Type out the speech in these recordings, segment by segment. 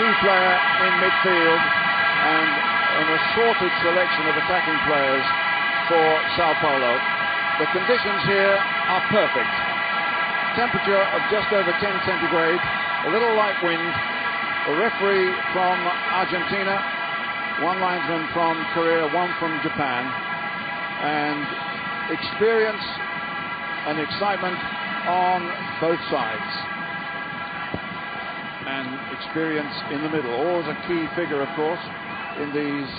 key player in midfield and an assorted selection of attacking players for Sao Paulo. The conditions here are perfect. Temperature of just over 10 centigrade, a little light wind, a referee from Argentina, one linesman from Korea, one from Japan, and experience and excitement on both sides. And experience in the middle, always a key figure, of course, in these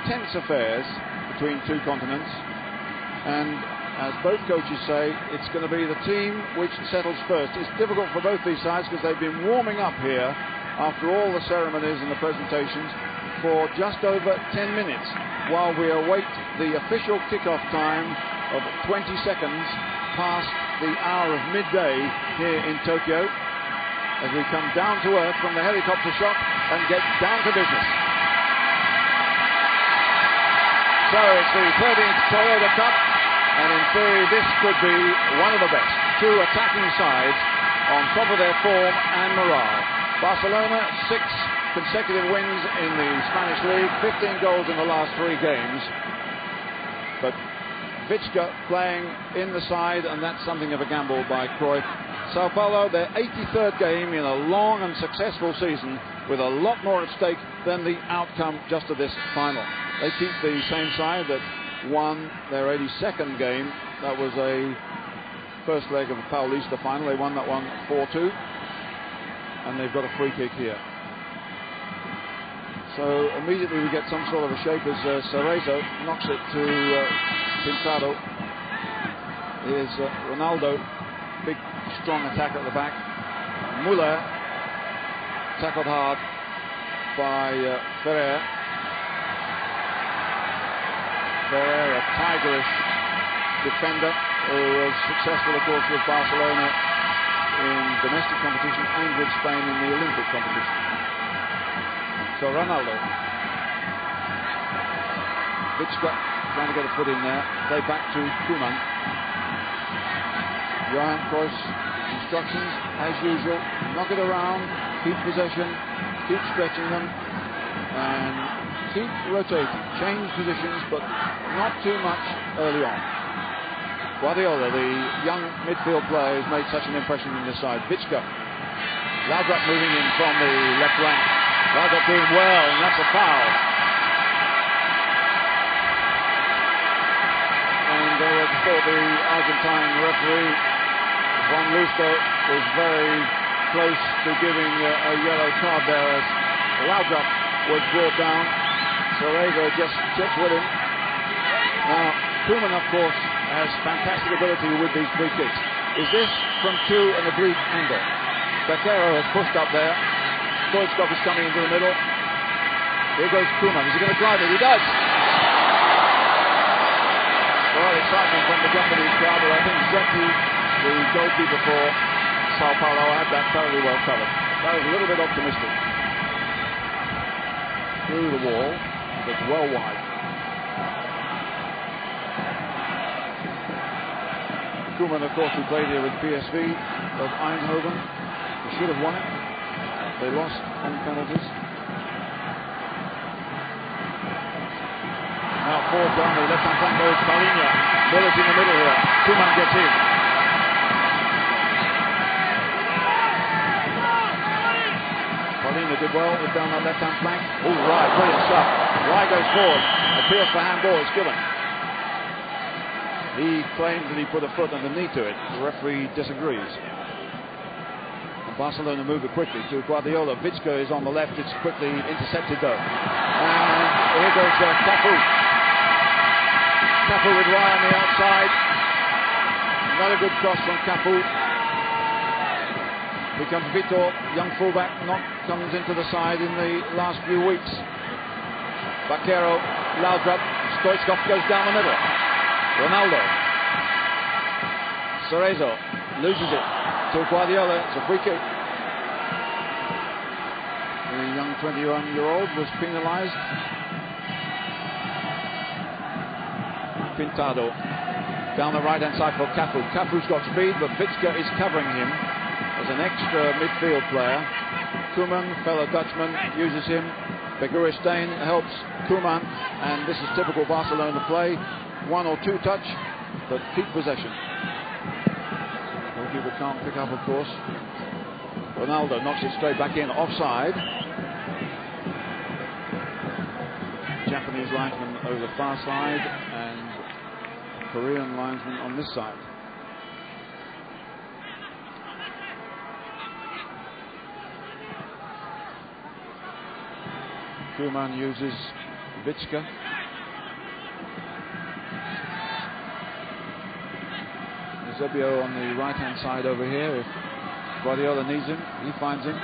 tense affairs between two continents. And as both coaches say, it's going to be the team which settles first. It's difficult for both these sides because they've been warming up here after all the ceremonies and the presentations for just over 10 minutes while we await the official kickoff time of 20 seconds past the hour of midday here in Tokyo, as we come down to earth from the helicopter shot and get down to business. So it's the 13th Toyota Cup, and in theory this could be one of the best. Two attacking sides on top of their form and morale. Barcelona, 6 consecutive wins in the Spanish League, 15 goals in the last 3 games. But Vichka playing in the side, and that's something of a gamble by Cruyff. Sao Paulo, their 83rd game in a long and successful season, with a lot more at stake than the outcome just of this final. They keep the same side that won their 82nd game. That was a first leg of the Paulista final. They won that one 4-2. And they've got a free kick here. So immediately we get some sort of a shape as Cerezo knocks it to Pintado. Here's Ronaldo. Big, strong attack at the back. Muller tackled hard by Ferrer. Ferrer, a tigerish defender who was successful, of course, with Barcelona in domestic competition and with Spain in the Olympic competition. So Ronaldo. Vichka trying to get a foot in there. Play back to Koeman. Johan Cruyff's instructions, as usual, knock it around, keep possession, keep stretching them, and keep rotating, change positions, but not too much early on. Guardiola, the young midfield player, has made such an impression in this side. Vichka. Laudrup moving in from the left flank. Laudrup doing well, and that's a foul. And I thought the Argentine referee, Juan Lusto, was very close to giving a yellow card there as Laudrup was brought down. Cerezo just checked with him. Now, Koeman, of course, has fantastic ability with these free kicks. Is this from an oblique angle? Baquero has pushed up there. Stoichkov is coming into the middle. Here goes Koeman. Is he going to drive it? He does! Well, excitement from the Japanese crowd, but I think Zeki, the goalkeeper for Sao Paulo, had that thoroughly well covered. That was a little bit optimistic. Through the wall, but well wide. Koeman, of course, who played here with PSV of Eindhoven. They should have won it. They lost on penalties. Now forward down the left-hand flank goes Paulo. Miller's in the middle here. Koeman gets in. Paulo did well with down that left-hand flank. Oh, right, brilliant stuff. Right goes forward. Appeals for handball. It's given. He claims that he put a foot and a knee to it. The referee disagrees. And Barcelona move it quickly to Guardiola. Vichka is on the left. It's quickly intercepted though. And here goes Cafu. Cafu with Ryan on the outside. Another good cross from Cafu. Here comes Vitor, young fullback, comes into the side in the last few weeks. Baquero, Laudrup, Stoichkov goes down the middle. Ronaldo. Cerezo loses it to Guardiola. It's a free kick. The young 21-year-old was penalized. Pintado down the right-hand side for Cafu. Cafu's got speed, but Vichka is covering him as an extra midfield player to Koeman, fellow Dutchman, uses him. Beguristain helps Koeman, and this is typical Barcelona play. One or two touch, but keep possession. Goalkeeper can't pick up, of course. Ronaldo knocks it straight back in, offside. Japanese linesman over the far side, and Korean linesman on this side. Koeman uses Vitska. Eusebio on the right-hand side over here. If Guardiola needs him, he finds him.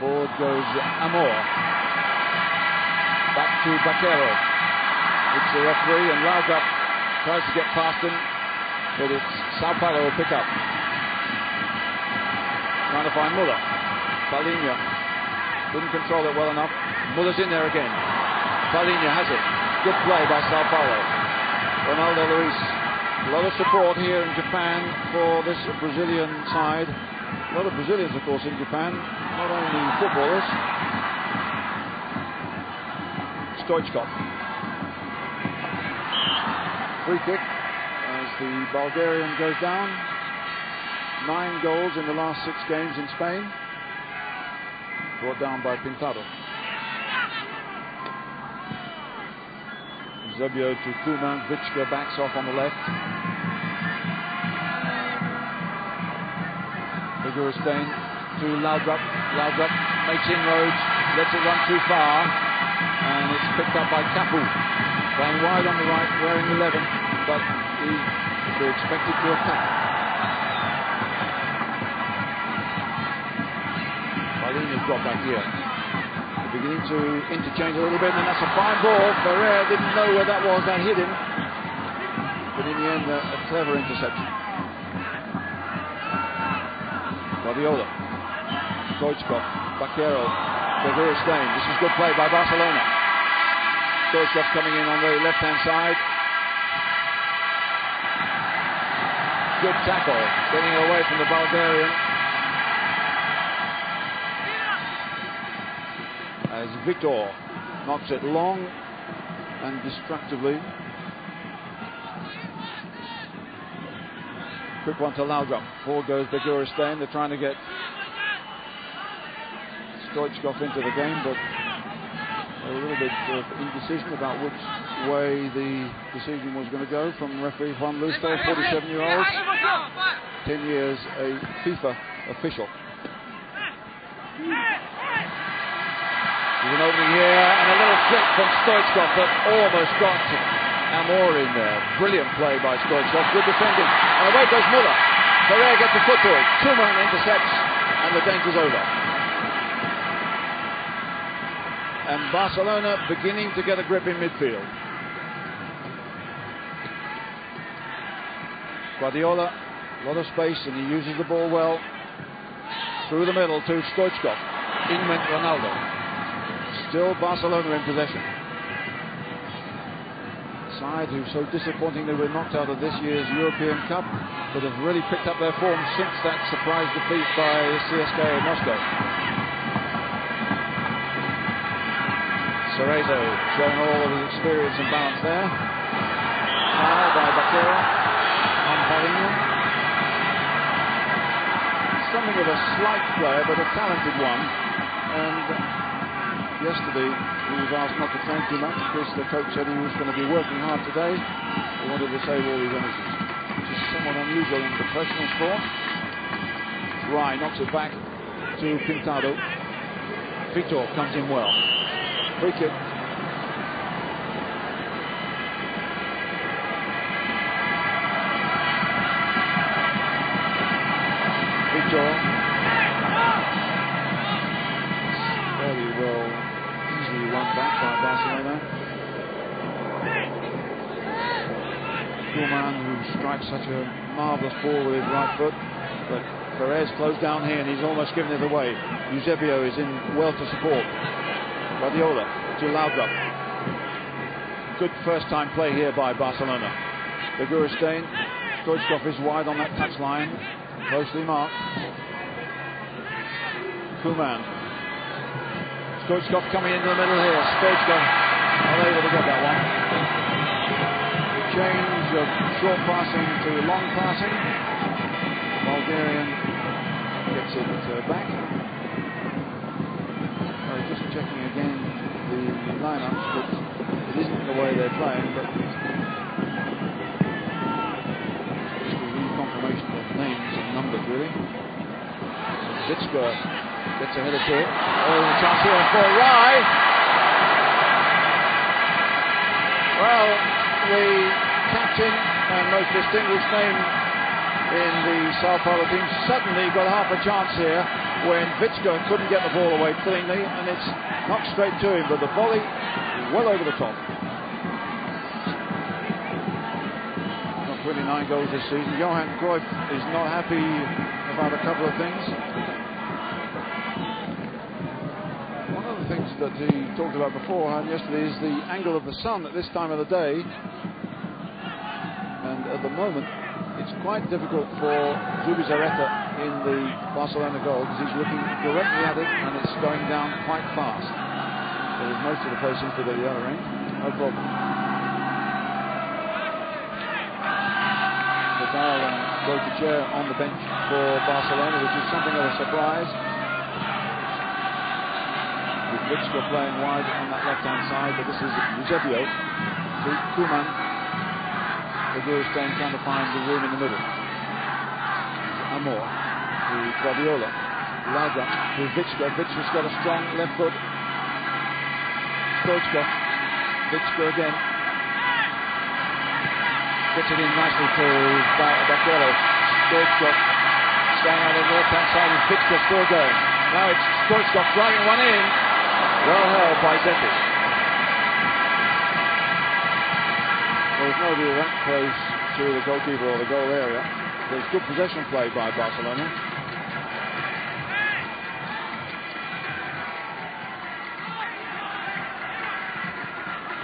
Forward goes Amor. Back to Baquero. It's the referee, and Laudrup tries to get past him, but it's Sao Paulo will pick up. Trying to find Muller. Paulinho didn't control it well enough. Muller's in there again. Paulinho has it. Good play by Sao Paulo. Ronaldo Luis. A lot of support here in Japan for this Brazilian side. A lot of Brazilians, of course, in Japan. Not only footballers. Stoichkov. Free kick as the Bulgarian goes down. 9 goals in the last 6 games in Spain. Brought down by Pintado. Eusebio to Koeman. Vitska backs off on the left. Beguristain to Laudrup. Laudrup makes inroads, lets it run too far, and it's picked up by Capu. Playing wide on the right, wearing 11, but he's expected to attack. Paulinho's got back here. They're beginning to interchange a little bit, and that's a fine ball. Ferrer didn't know where that was, that hit him. But in the end, a clever interception. Guardiola, Stoichkov, Baquero, Beguristain. This is good play by Barcelona. Stoichkov coming in on the left-hand side. Good tackle, getting it away from the Bulgarian. As Victor knocks it long and destructively. Quick one to Laudrup. Forward goes Beguristain. They're trying to get Stoichkov into the game, but a little bit of indecision about which way the decision was going to go from referee Juan Lusto, 47-year-old, 10 years a FIFA official. There's an opening here, and a little flick from Stoichkov that almost got Amor in there. Brilliant play by Stoichkov. Good defending. And away goes Muller. Ferrer gets the foot to it. Koeman intercepts, and the danger's over. And Barcelona beginning to get a grip in midfield. Guardiola, a lot of space, and he uses the ball well. Through the middle to Stoichkov. In went Ronaldo. Still Barcelona in possession. Side who so disappointingly were knocked out of this year's European Cup, but have really picked up their form since that surprise defeat by CSKA Moscow. Cerezo showing all of his experience and balance there. Foul by Baquero on Paulinho. Something of a slight player, but a talented one. And yesterday he was asked not to train too much because the coach said he was going to be working hard today. He wanted to save all his energy, which is somewhat unusual in professional sport. Rai knocks it back to Pintado. Vitor comes in well. Free kick. Vitor. Very well, easily won back by Barcelona. Koeman, who strikes such a marvellous ball with his right foot, but Perez closed down here and he's almost given it away. Eusebio is in well to support. Guardiola to Laudrup. Good first time play here by Barcelona. Beguristain. Stoichkov is wide on that touchline. Closely marked. Koeman Stoichkov coming into the middle here. Stoichkov unable to get that one. Change of short passing to long passing. Bulgarian gets it back. Just checking again the lineups, but it isn't the way they're playing, but just a reconfirmation of names and numbers, really. Vitska gets ahead of it. Oh, the chance here for Rai. Well, the captain and most distinguished name in the Sao Paulo team suddenly got half a chance here when Vitska couldn't get the ball away cleanly, and it's knocked straight to him, but the volley well over the top. Got 29 goals this season. Johan Cruyff is not happy about a couple of things. One of the things that he talked about beforehand yesterday is the angle of the sun at this time of the day, and at the moment it's quite difficult for Zubizarreta in the Barcelona goal because he's looking directly at it and it's going down quite fast. So there's most of the place seems to be the other end. No problem. Vidal and Goticher on the bench for Barcelona, which is something of a surprise. With Vitska playing wide on that left-hand side, but this is Eusebio to Koeman. The Gurustein trying to find the room in the middle. Amor to Guardiola. Laudrup to Vitska. Vitska's got a strong left foot. Stoichkov. Vitska again. Gets it in nicely to Bakero. Stoichkov staying out on the left-hand side with Vitska still going. Now it's Stoichkov driving one in. Well held by Zetic. There's nobody that close to the goalkeeper or the goal area. There's good possession play by Barcelona.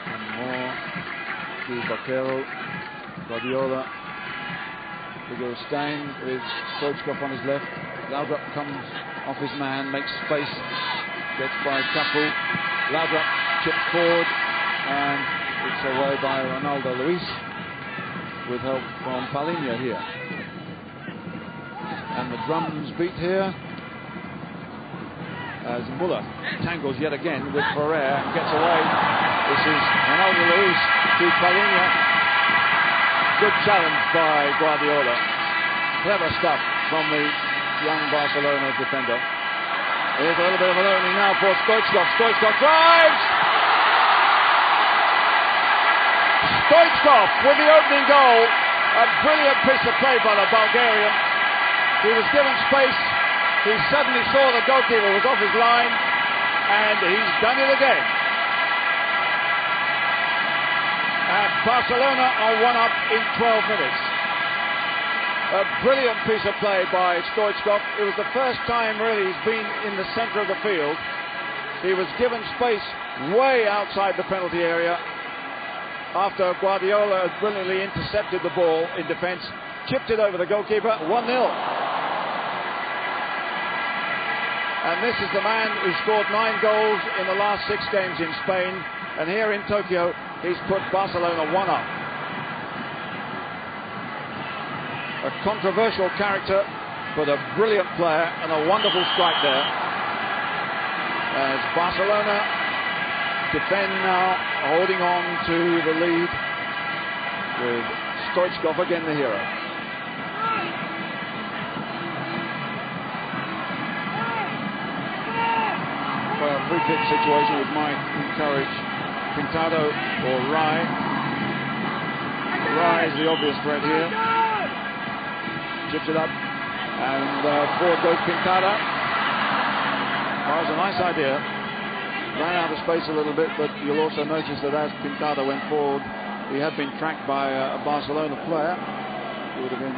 And more to Bakero. Guardiola. Stein with Stoichkov on his left. Laudrup comes off his man, makes space. Gets by Capu. Laudrup chipped forward and it's away by Ronaldo Luis with help from Paulinho here. And the drums beat here as Muller tangles yet again with Ferrer and gets away. This is Ronaldo Luis to Paulinho. Good challenge by Guardiola. Clever stuff from the young Barcelona defender. Here's a little bit of an opening now for Stoichkov. Stoichkov drives! Stoichkov with the opening goal. A brilliant piece of play by the Bulgarian. He was given space. He suddenly saw the goalkeeper was off his line, and he's done it again. And Barcelona are one up in 12 minutes. A brilliant piece of play by Stoichkov. It was the first time really he's been in the centre of the field. He was given space way outside the penalty area after Guardiola had brilliantly intercepted the ball in defence, chipped it over the goalkeeper, 1-0. And this is the man who scored 9 goals in the last 6 games in Spain, and here in Tokyo he's put Barcelona 1 up. A controversial character, but a brilliant player and a wonderful strike there. As Barcelona defend now, holding on to the lead with Stoichkov again the hero. Well, a free kick situation which might encourage Pintado or Rai. Rai is the obvious threat here. Chips it up, and forward goes Pintado. Well, it's a nice idea. Ran out of space a little bit, but you'll also notice that as Pintado went forward, he had been tracked by a Barcelona player. It would have been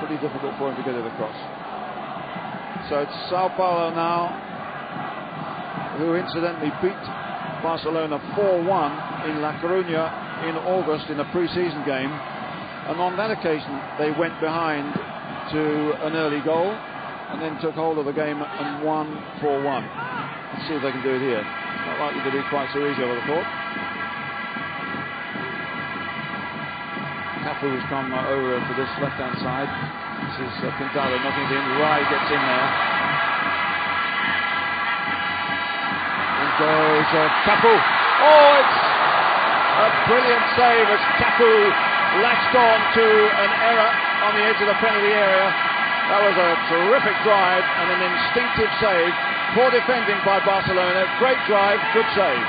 pretty difficult for him to get it across. So it's Sao Paulo now, who incidentally beat Barcelona 4-1 in La Coruña in August in a pre-season game. And on that occasion, they went behind to an early goal and then took hold of the game and won 4-1. Let's see if they can do it here. Not likely to be quite so easy, I would have thought. Cafu has come over to this left-hand side. This is Pintado knocking it in. Rai gets in there. And goes Cafu. Oh, it's a brilliant save as Cafu latched on to an error on the edge of the penalty area. That was a terrific drive and an instinctive save. Poor defending by Barcelona. Great drive, good save.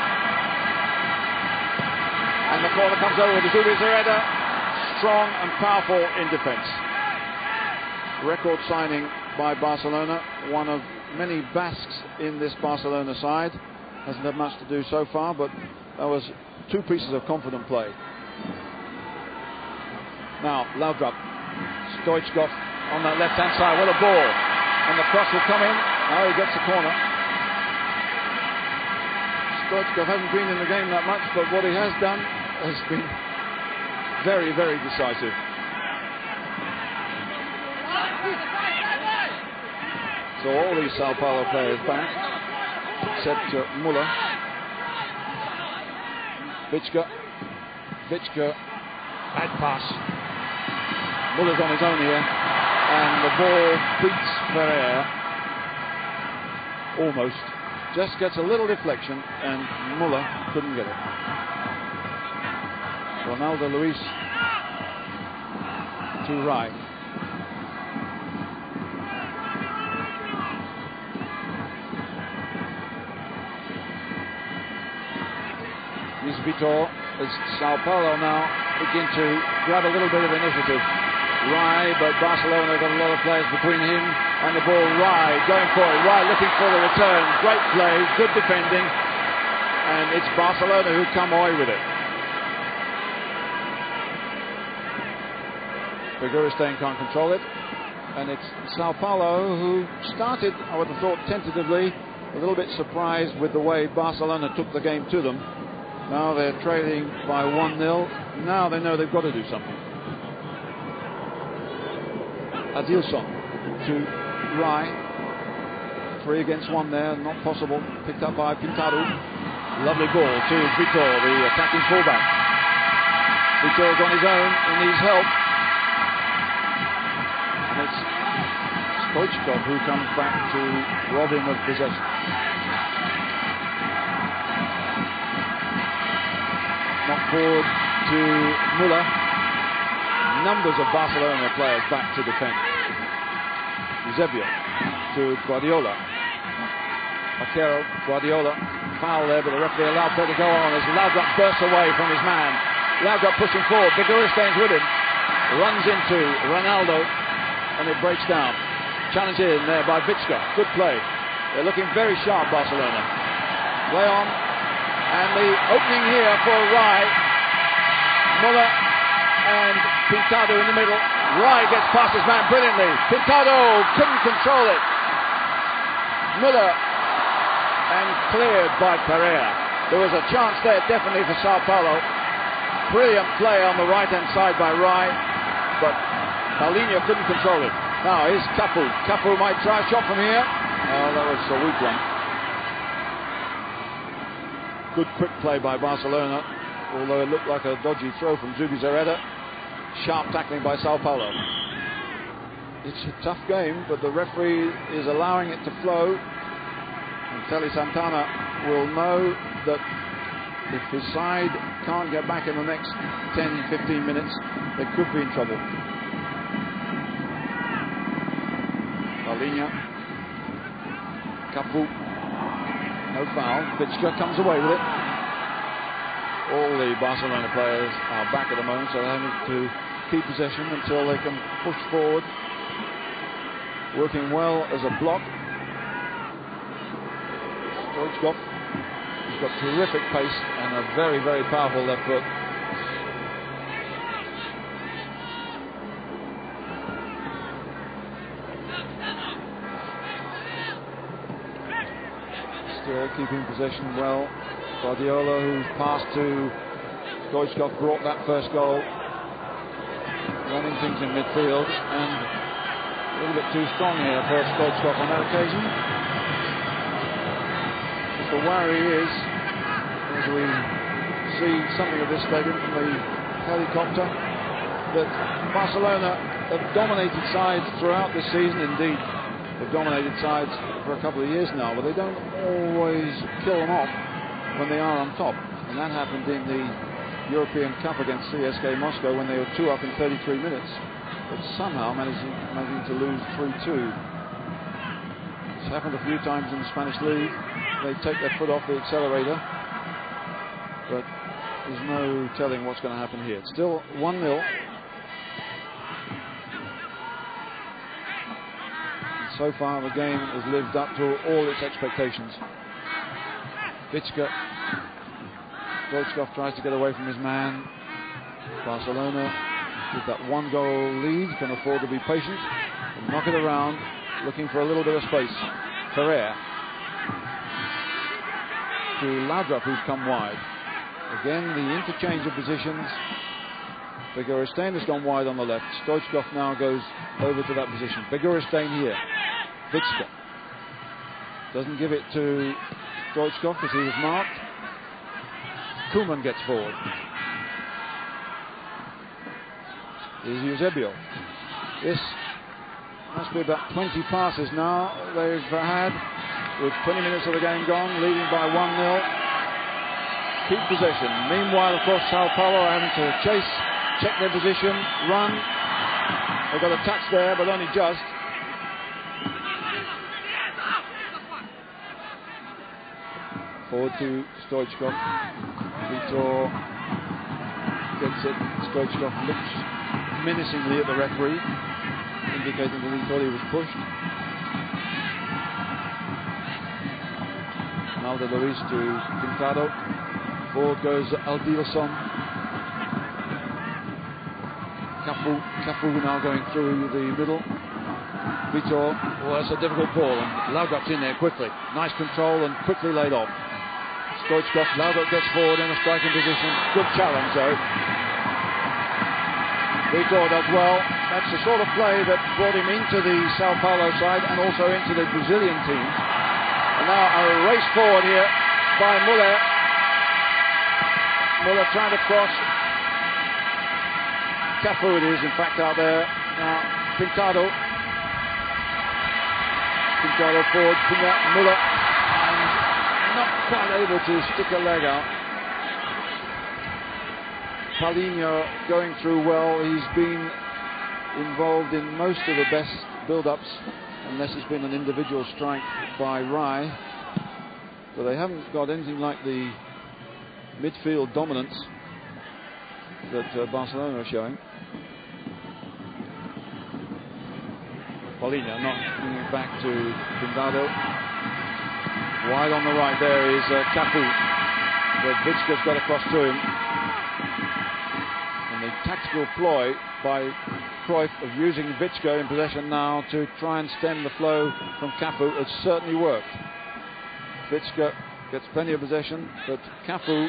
And the corner comes over to Zubizarreta. Strong and powerful in defence. Record signing by Barcelona. One of many Basques in this Barcelona side. Hasn't had much to do so far, but that was two pieces of confident play. Now, Laudrup. Stoichkov on that left-hand side. What a ball. And the cross will come in. Oh, he gets the corner. Stoichkov hasn't been in the game that much, but what he has done has been very, very decisive. So all these Sao Paulo players back, except Muller. Vichka, bad pass. Muller's on his own here, and the ball beats Ferrer. Almost. Just gets a little deflection, and Muller couldn't get it. Ronaldo Luis to Rai. Vitor as Sao Paulo now begin to grab a little bit of initiative. Rai, but Barcelona got a lot of players between him and the ball. Rai going for it. Rai looking for the return. Great play, good defending, and it's Barcelona who come away with it. Figueiredo can't control it, and it's Sao Paulo who started, I would have thought, tentatively, a little bit surprised with the way Barcelona took the game to them. Now they're trailing by 1-0. Now they know they've got to do something. Adilson to Rai. 3 against 1 there, not possible. Picked up by Pintado. Lovely ball to Vitor, the attacking fullback. Vitor's on his own, he needs help. And it's Stoichkov who comes back to rob him of possession. Knock forward to Muller. Numbers of Barcelona players back to defend. Eusebio to Guardiola. Vaquero, Guardiola. Foul there, but the referee allowed play to go on as Laudrup bursts away from his man. Laudrup pushing forward. Figueiredo with him. Runs into Ronaldo, and it breaks down. Challenge in there by Vichka. Good play. They're looking very sharp, Barcelona. Play on. And the opening here for Rai. Muller and Pintado in the middle. Rai gets past his man brilliantly. Pintado couldn't control it. Muller and cleared by Pereira. There was a chance there definitely for Sao Paulo. Brilliant play on the right-hand side by Rai, but Paulinho couldn't control it. Now here's Cafu. Cafu might try a shot from here. Oh, that was a weak one. Good quick play by Barcelona, although it looked like a dodgy throw from Zubizarreta. Sharp tackling by Sao Paulo. It's a tough game, but the referee is allowing it to flow. And Telly Santana will know that if his side can't get back in the next 10-15 minutes, they could be in trouble. Paulinho. Cafu. No foul. Vichka comes away with it. All the Barcelona players are back at the moment, so they have to keep possession until they can push forward. Working well as a block. Stoichkov. He's got terrific pace and a very, very powerful left foot. Still keeping possession well. Guardiola, who's passed to Stoichkov, brought that first goal. Running things in midfield, and a little bit too strong here for Stoichkov on that occasion. the worry is, as we see something of this stadium from the helicopter, that Barcelona have dominated sides throughout this season. Indeed, they've dominated sides for a couple of years now, but they don't always kill them off when they are on top. And that happened in the European Cup against CSKA Moscow when they were 2 up in 33 minutes, but somehow managing to lose 3-2. It's happened a few times in the Spanish League. They take their foot off the accelerator, but there's no telling what's going to happen here. It's still 1-0. So far, the game has lived up to all its expectations. Vicka. Stoichkov tries to get away from his man. Barcelona, with that 1-goal lead, can afford to be patient and knock it around, looking for a little bit of space. Ferrer to Laudrup, who's come wide. Again, the interchange of positions. Beguristain has gone wide on the left. Stoichkov now goes over to that position. Beguristain here. Vicka doesn't give it to Stoichkov because he was marked. Koeman gets forward. Here's Eusebio. This must be about 20 passes now they've had, with 20 minutes of the game gone, leading by 1-0. Keep possession. Meanwhile, of course, Sao Paulo are having to chase, check their position, run. They've got a touch there, but only just. Forward to Stoichkov. Vitor gets it. Stoichkov looks menacingly at the referee, indicating that he thought he was pushed. Naldo Luis to Pintado. Forward goes Aldilson. Cafu now going through the middle. Vitor, well, that's a difficult ball, and Laudrup's in there quickly. Nice control and quickly laid off. Stoichkov, Laudrup gets forward in a striking position. Good challenge, though. Vitor does well. That's the sort of play that brought him into the Sao Paulo side and also into the Brazilian team. And now a race forward here by Muller. Muller trying to cross. Cafu it is, in fact, out there. Now, Pintado forward, Muller, and not quite able to stick a leg out. Paulinho going through well. He's been involved in most of the best build-ups, unless it's been an individual strike by Rai. But they haven't got anything like the midfield dominance that Barcelona are showing. Paulinho not giving it back to Pintado. Wide on the right there is Cafu, but Vicka's got across to him. And the tactical ploy by Cruyff of using Vicka in possession now to try and stem the flow from Cafu has certainly worked. Vicka gets plenty of possession, but Cafu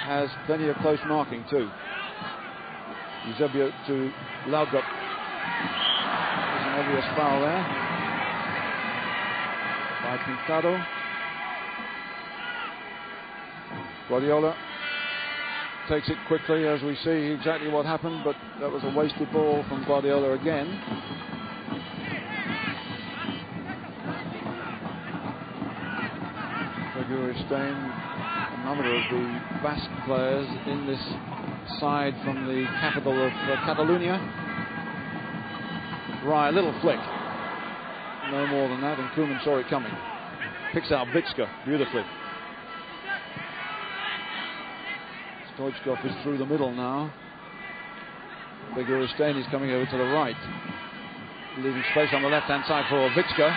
has plenty of close marking too. Eusebio to Laudrup. There's an obvious foul there by Pintado. Guardiola takes it quickly, as we see exactly what happened, but that was a wasted ball from Guardiola again. Beguristain, another of the Basque players in this side from the capital of Catalonia. Right, a little flick. No more than that, and Koeman saw it coming. Picks out Vicka beautifully. Stoichkov is through the middle now. Beguristain is coming over to the right, leaving space on the left-hand side for Vicka.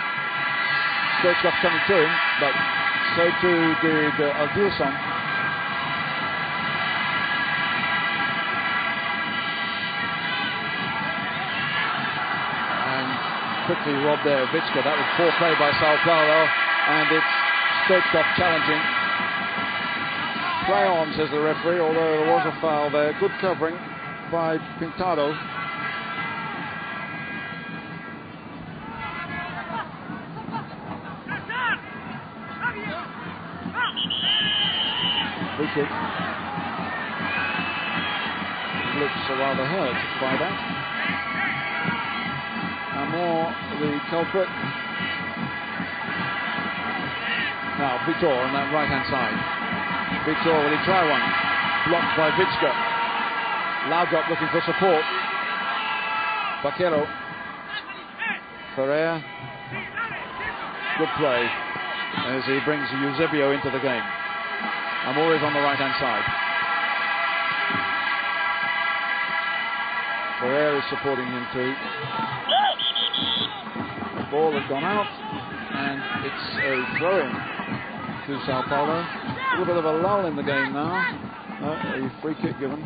Stoichkov coming to him, but so too did Aldilson. And quickly robbed there, Vicka. That was poor play by Sao Paulo, and it's Stoichkov challenging. Play on, says the referee, although there was a foul there. Good covering by Pintado. kick. He looks rather hurt by that. And more the culprit. Now Vitor on that right-hand side. Vitor, will he try one? Blocked by Vitska. Laudrup looking for support. Vaquero. Ferrer. Good play as he brings Eusebio into the game. Amor is on the right-hand side. Ferrer is supporting him too. The ball has gone out, and it's a throw-in to Sao Paulo. A little bit of a lull in the game now. A free kick given.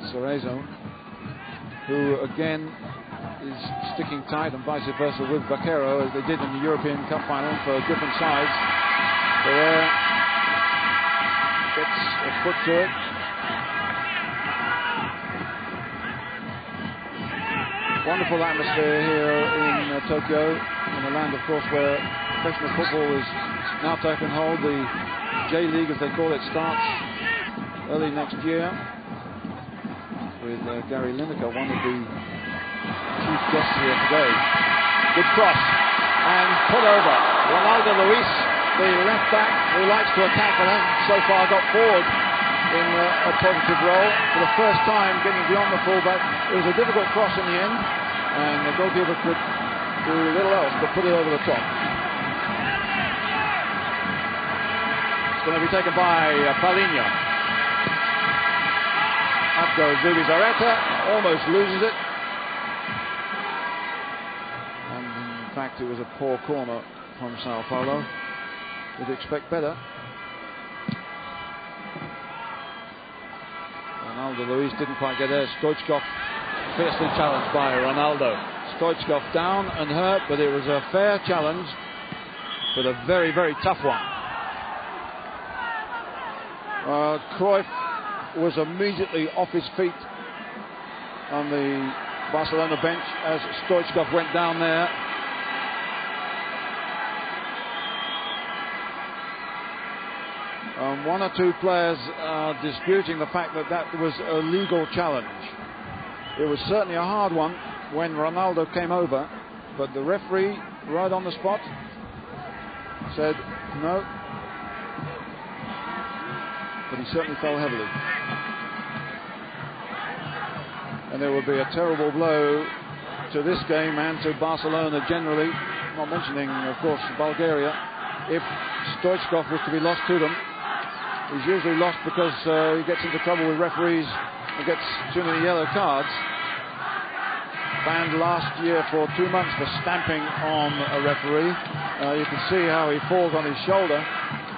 Cerezo, who again is sticking tight, and vice versa with Vaquero, as they did in the European Cup final for different sides. Ferrer gets a foot to it. Wonderful atmosphere here in Tokyo, in a land, of course, where professional football is now taken hold. The J-League, as they call it, starts early next year, with Gary Lineker, one of the chief guests here today. Good cross, and put over. Ronaldo Luis, the left back, who likes to attack and hasn't so far got forward in a positive role. For the first time getting beyond the fullback. It was a difficult cross in the end, and the goalkeeper could do little else but put it over the top. It's going to be taken by Paulinho. Up goes Zubizarreta, almost loses it. And in fact, it was a poor corner from Sao Paulo. You'd expect better. Ronaldo Luis didn't quite get there. Stoichkov fiercely challenged by Ronaldo. Stoichkov down and hurt, but it was a fair challenge, but a very, very tough one. Cruyff was immediately off his feet on the Barcelona bench as Stoichkov went down there. One or two players are disputing the fact that that was a legal challenge. It was certainly a hard one when Ronaldo came over, but the referee, right on the spot, said no. But he certainly fell heavily. And there would be a terrible blow to this game and to Barcelona generally, not mentioning, of course, Bulgaria, if Stoichkov was to be lost to them. He's usually lost because he gets into trouble with referees and gets too many yellow cards. Banned last year for 2 months for stamping on a referee. You can see how he falls on his shoulder,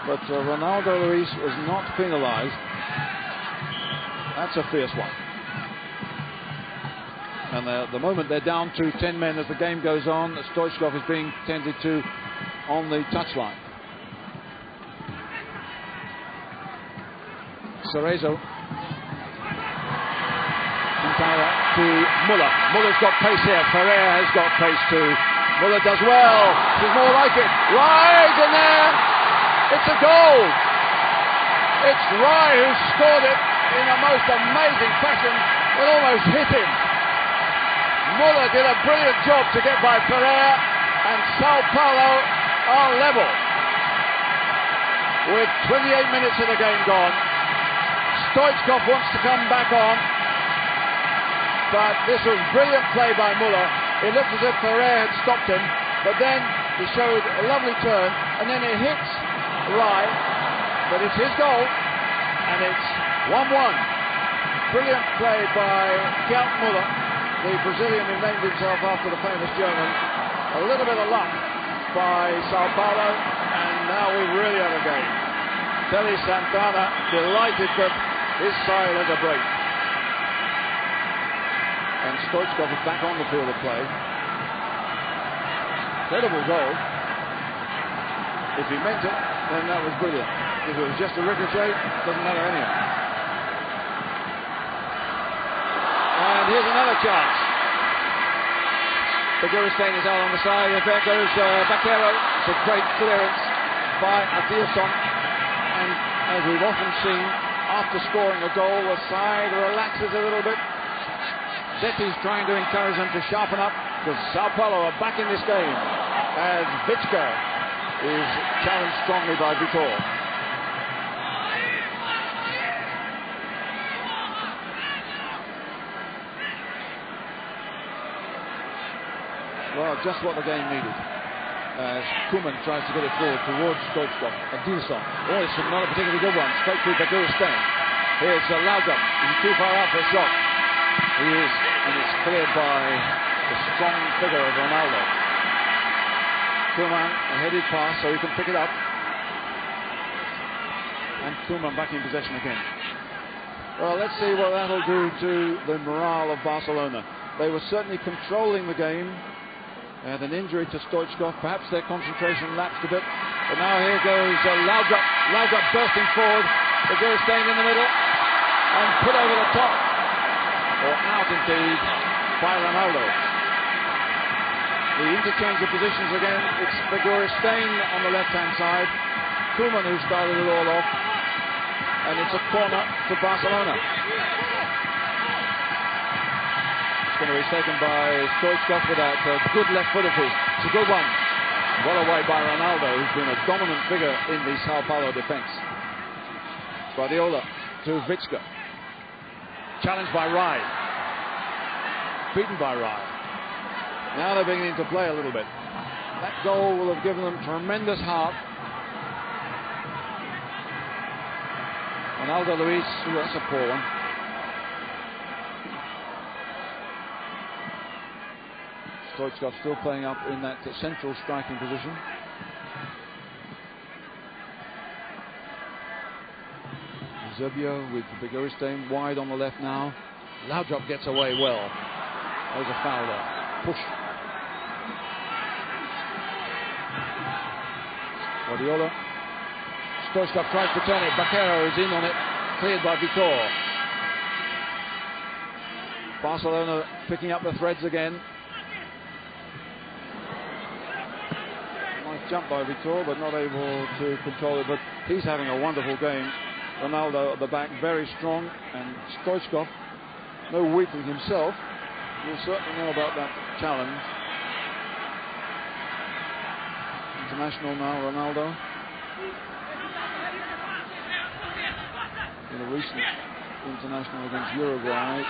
but Ronaldo Luis was not penalised. That's a fierce one. And at the moment they're down to 10 men as the game goes on. Stoichkov is being tended to on the touchline. Cerezo. Quintana to Muller. Muller's got pace here. Ferrer has got pace too. Muller does well. There's more like it. Right in there. It's a goal. It's Rai who scored it in a most amazing fashion. It almost hit him. Muller did a brilliant job to get by Ferrer, and Sao Paulo are level with 28 minutes of the game gone. Stoichkov wants to come back on, but this was brilliant play by Muller. It looked as if Ferrer had stopped him, but then he showed a lovely turn, and then it hits Rai, but it's his goal, and it's 1-1. Brilliant play by Gerd Muller, the Brazilian who named himself after the famous German. A little bit of luck by Sao Paulo, and now we really have a game. Telly Santana delighted that his side has a break. And Stoichkov is back on the field of play. Incredible goal. If he meant it, then that was brilliant. If it was just a ricochet, doesn't matter anyhow. And here's another chance. Beguristain is out on the side, and there goes Bakero. It's a great clearance by Adilson, and as we've often seen, after scoring a goal, the side relaxes a little bit. Zetti's trying to encourage them to sharpen up, because Sao Paulo are back in this game, as Vichka is challenged strongly by Vitor. Well, just what the game needed. As Koeman tries to get it forward towards Stoichkov. Adilson. Oh, it's not a particularly good one. Straight through Beguristain. Here's Laudrup. He's too far out for a shot. He is, and it's cleared by the strong figure of Ronaldo. Koeman, a headed pass, so he can pick it up. And Koeman back in possession again. Well, let's see what that'll do to the morale of Barcelona. They were certainly controlling the game. And an injury to Stoichkov, perhaps their concentration lapsed a bit. But now here goes Laudrup. Laudrup bursting forward. Beguristain in the middle. And put over the top. Or out indeed by Ronaldo. The interchange of positions again. It's Beguristain on the left-hand side. Koeman who started it all off. And it's a corner to Barcelona. Going to be taken by Stoichkov with that good left foot of his. It's a good one. Well away by Ronaldo, who's been a dominant figure in the Sao Paulo defence. Guardiola to Vichka. Challenged by Rai. Beaten by Rai. Now they're beginning to play a little bit. That goal will have given them tremendous heart. Ronaldo Luis, that's a poor one. Stoichkov still playing up in that central striking position. Eusebio with Beguristain wide on the left now. Laudrup gets away well. There's a foul there. Push. Guardiola. Stoichkov tries to turn it. Bakero is in on it. Cleared by Vitor. Barcelona picking up the threads again. Jump by Vitor, but not able to control it. But he's having a wonderful game. Ronaldo at the back, very strong, and Stoichkov, no weakling himself, will certainly know about that challenge. International now, Ronaldo. In a recent international against Uruguay,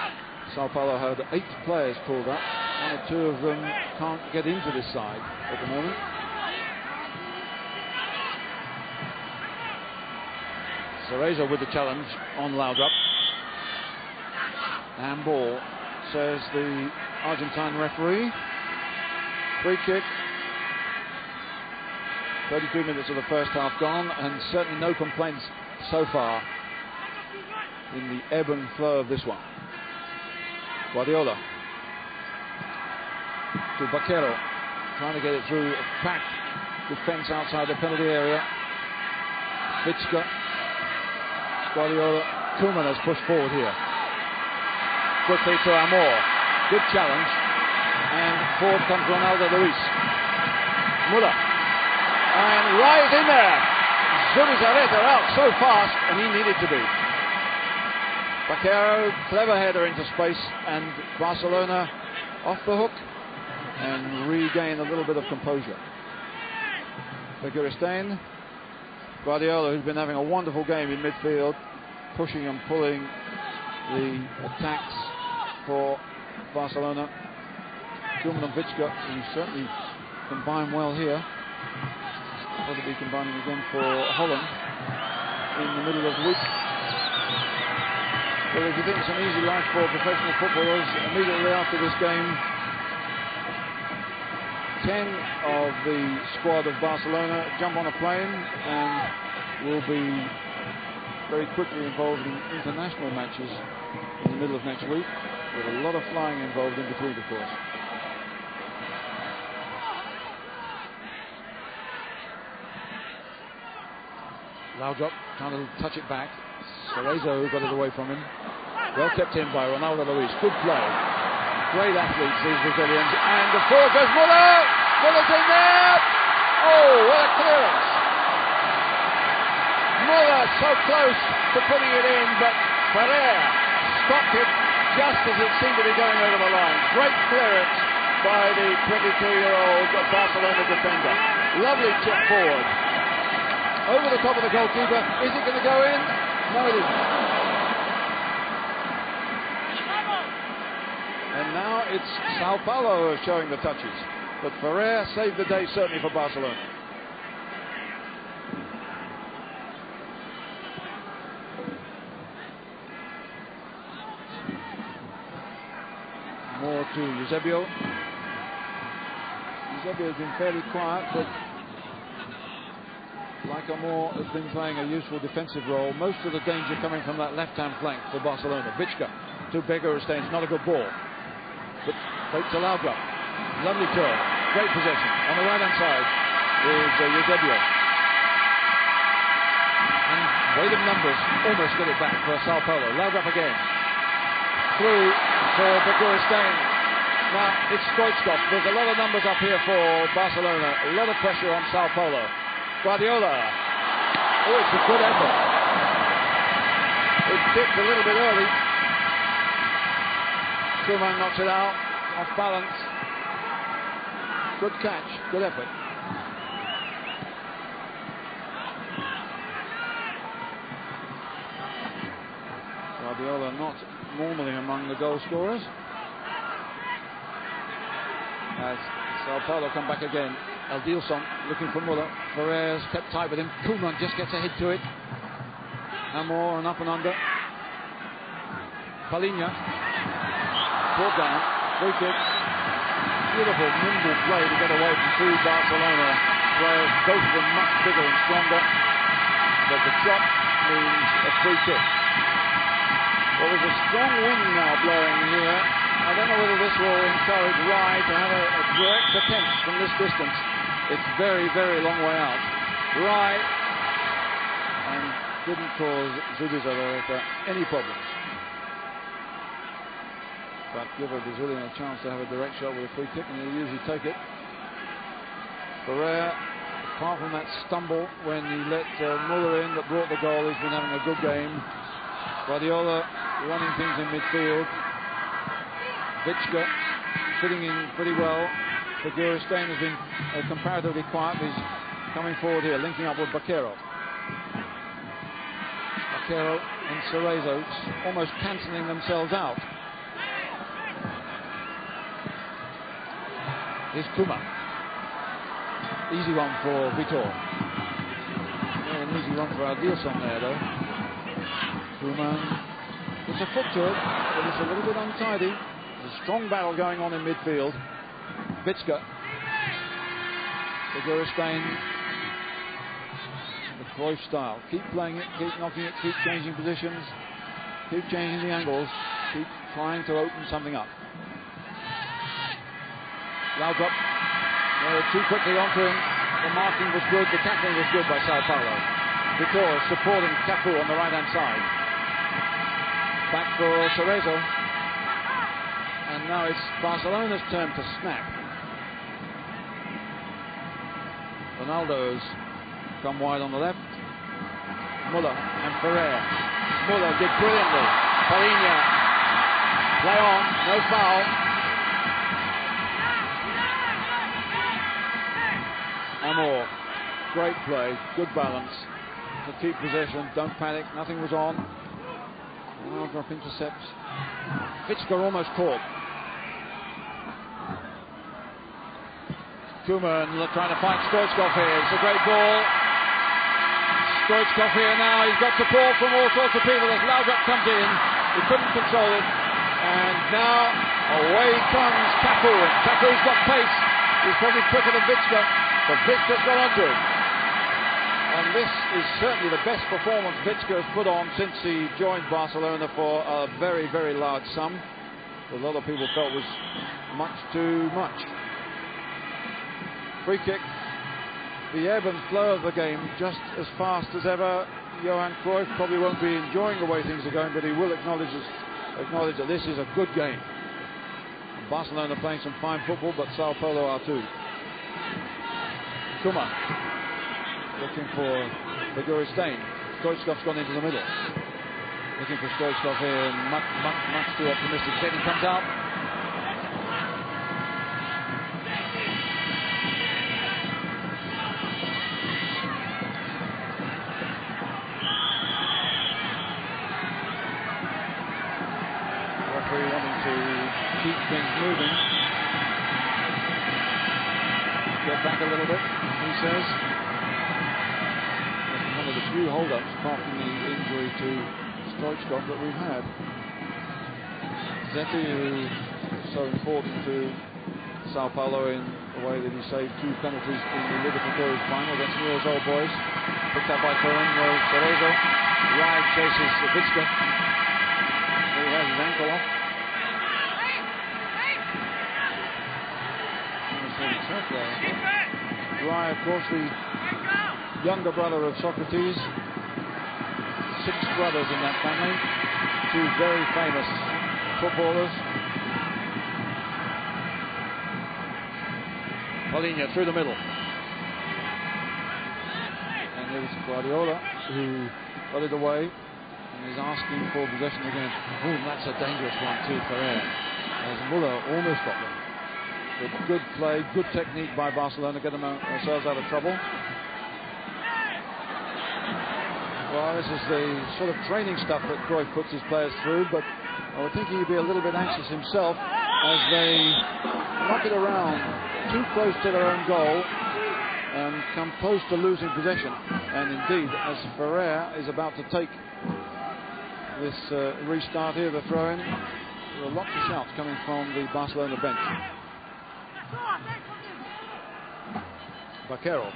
Sao Paulo had 8 players called up. 1 or 2 of them can't get into this side at the moment. Cerezo with the challenge on Laudrup. Handball, says the Argentine referee. Free kick. 32 minutes of the first half gone, and certainly no complaints so far in the ebb and flow of this one. Guardiola to Bakero, trying to get it through a packed defence outside the penalty area. Vichka. Guardiola, Koeman has pushed forward here. Quickly to Amor. Good challenge. And forward comes Ronaldo Luis. Muller. And Rai is in there. Zubizarreta out so fast, and he needed to be. Bakero, clever header into space, and Barcelona off the hook and regain a little bit of composure. Beguristain. Guardiola, who's been having a wonderful game in midfield, pushing and pulling the attacks for Barcelona. Koeman and Vichka, who certainly combine well here. Will be combining again for Holland in the middle of the week. Well, if you think it's an easy life for professional footballers, immediately after this game, 10 of the squad of Barcelona jump on a plane and will be very quickly involved in international matches in the middle of next week, with a lot of flying involved in between, of course. Laudrup trying to touch it back. Cerezo got it away from him. Well kept in by Ronaldo Luis. Good play. Great athletes, these Brazilians. And the forward goes Muller. Muller's in there. Oh, what a clearance. Muller so close to putting it in, but Ferrer stopped it just as it seemed to be going over the line. Great clearance by the 22-year-old Barcelona defender. Lovely chip forward. Over the top of the goalkeeper. Is it going to go in? No, it isn't. And now it's Sao Paulo who are showing the touches. But Ferrer saved the day certainly for Barcelona. More to Eusebio. Eusebio has been fairly quiet, but Amor has been playing a useful defensive role. Most of the danger coming from that left-hand flank for Barcelona. Vicka to Begorustains, not a good ball. But straight to Laudrup. Lovely turn. Great possession. On the right-hand side is Eusebio. And weight of numbers almost get it back for Sao Paulo. Laudrup again. Through for Begorustains. Now it's Stoichkov. There's a lot of numbers up here for Barcelona. A lot of pressure on Sao Paulo. Guardiola. Oh, it's a good effort. It tipped a little bit early. Koeman knocks it out, off balance. Good catch, good effort. Guardiola not normally among the goal scorers. As Sao Paulo come back again. Eldilson looking for Muller. Ferrer's kept tight with him. Koeman just gets ahead to it. Amor and up and under. Palinha. Brought down. Free kick. Beautiful, nimble play to get away from two Barcelona players. Both of them much bigger and stronger. But the drop means a free kick. Well, there's a strong wind now blowing here. I don't know whether this will encourage Rai to have a direct attempt from this distance. It's very, very long way out. Rai and didn't cause Zubiza any problems. But give a Brazilian a chance to have a direct shot with a free kick, and he'll usually take it. Ferrer, apart from that stumble when he let Muller in that brought the goal, he's been having a good game. Guardiola running things in midfield. Vicka fitting in pretty well. Begorustains has been comparatively quiet. He's coming forward here, linking up with Baquero. Baquero and Cerezo almost cancelling themselves out. Here's Koeman. Easy one for Vitor. Yeah, an easy one for Adilson there, though. Koeman. It's a foot to it, but it's a little bit untidy. There's a strong battle going on in midfield. Vicka. Begorustains. The Cruyff style. Keep playing it, keep knocking it, keep changing positions, keep changing the angles, keep trying to open something up. Laudrup. Too quickly onto him. The marking was good, the tackling was good by Sao Paulo. Vitor supporting Cafu on the right-hand side. Back for Cerezo. And now it's Barcelona's turn to snap. Ronaldo's come wide on the left. Muller and Ferrer. Muller did brilliantly. Palinha. Play on, no foul. Amor. Great play, good balance. To keep possession, don't panic, nothing was on. Drop intercepts. Vicka almost caught. Koeman trying to fight Stoichkov here. It's a great ball. Stoichkov here now. He's got support from all sorts of people as Laudrup comes in. He couldn't control it. And now away comes Cafu. Cafu's got pace. He's probably quicker than Vicka. But Vicka's got onto him. And this is certainly the best performance Vicka has put on since he joined Barcelona for a very, very large sum. A lot of people felt was much too much. Free kick. The ebb and flow of the game just as fast as ever. Johan Cruyff probably won't be enjoying the way things are going, but he will acknowledge that this is a good game. Barcelona playing some fine football, but Sao Paulo are too. Kuma looking for Beguristain. Stoichkov's gone into the middle. Looking for Stoichkov here, much too optimistic. Then he comes out. Referee wanting to keep things moving. Get back a little bit, he says. One of the few hold-ups apart from the injury to Stoichkov that we've had. Zetti, who is so important to Sao Paulo in the way that he saved 2 penalties in the Libertadores final against Neil's old boys. Picked up by Torino Cerezo. Ride chases Vitska. He has his ankle off. Rai, of course, the younger brother of Socrates. 6 brothers in that family. 2 very famous footballers. Paulinho through the middle. And there's Guardiola, who got it away and is asking for possession again. Oh, that's a dangerous one too for Air. As Muller almost got them. But good play, good technique by Barcelona, get themselves out of trouble. Well, this is the sort of training stuff that Cruyff puts his players through, but I would think he'd be a little bit anxious himself as they knock it around too close to their own goal and come close to losing possession. And indeed, as Ferrer is about to take this restart here, the throw-in, there are lots of shouts coming from the Barcelona bench. Vaquero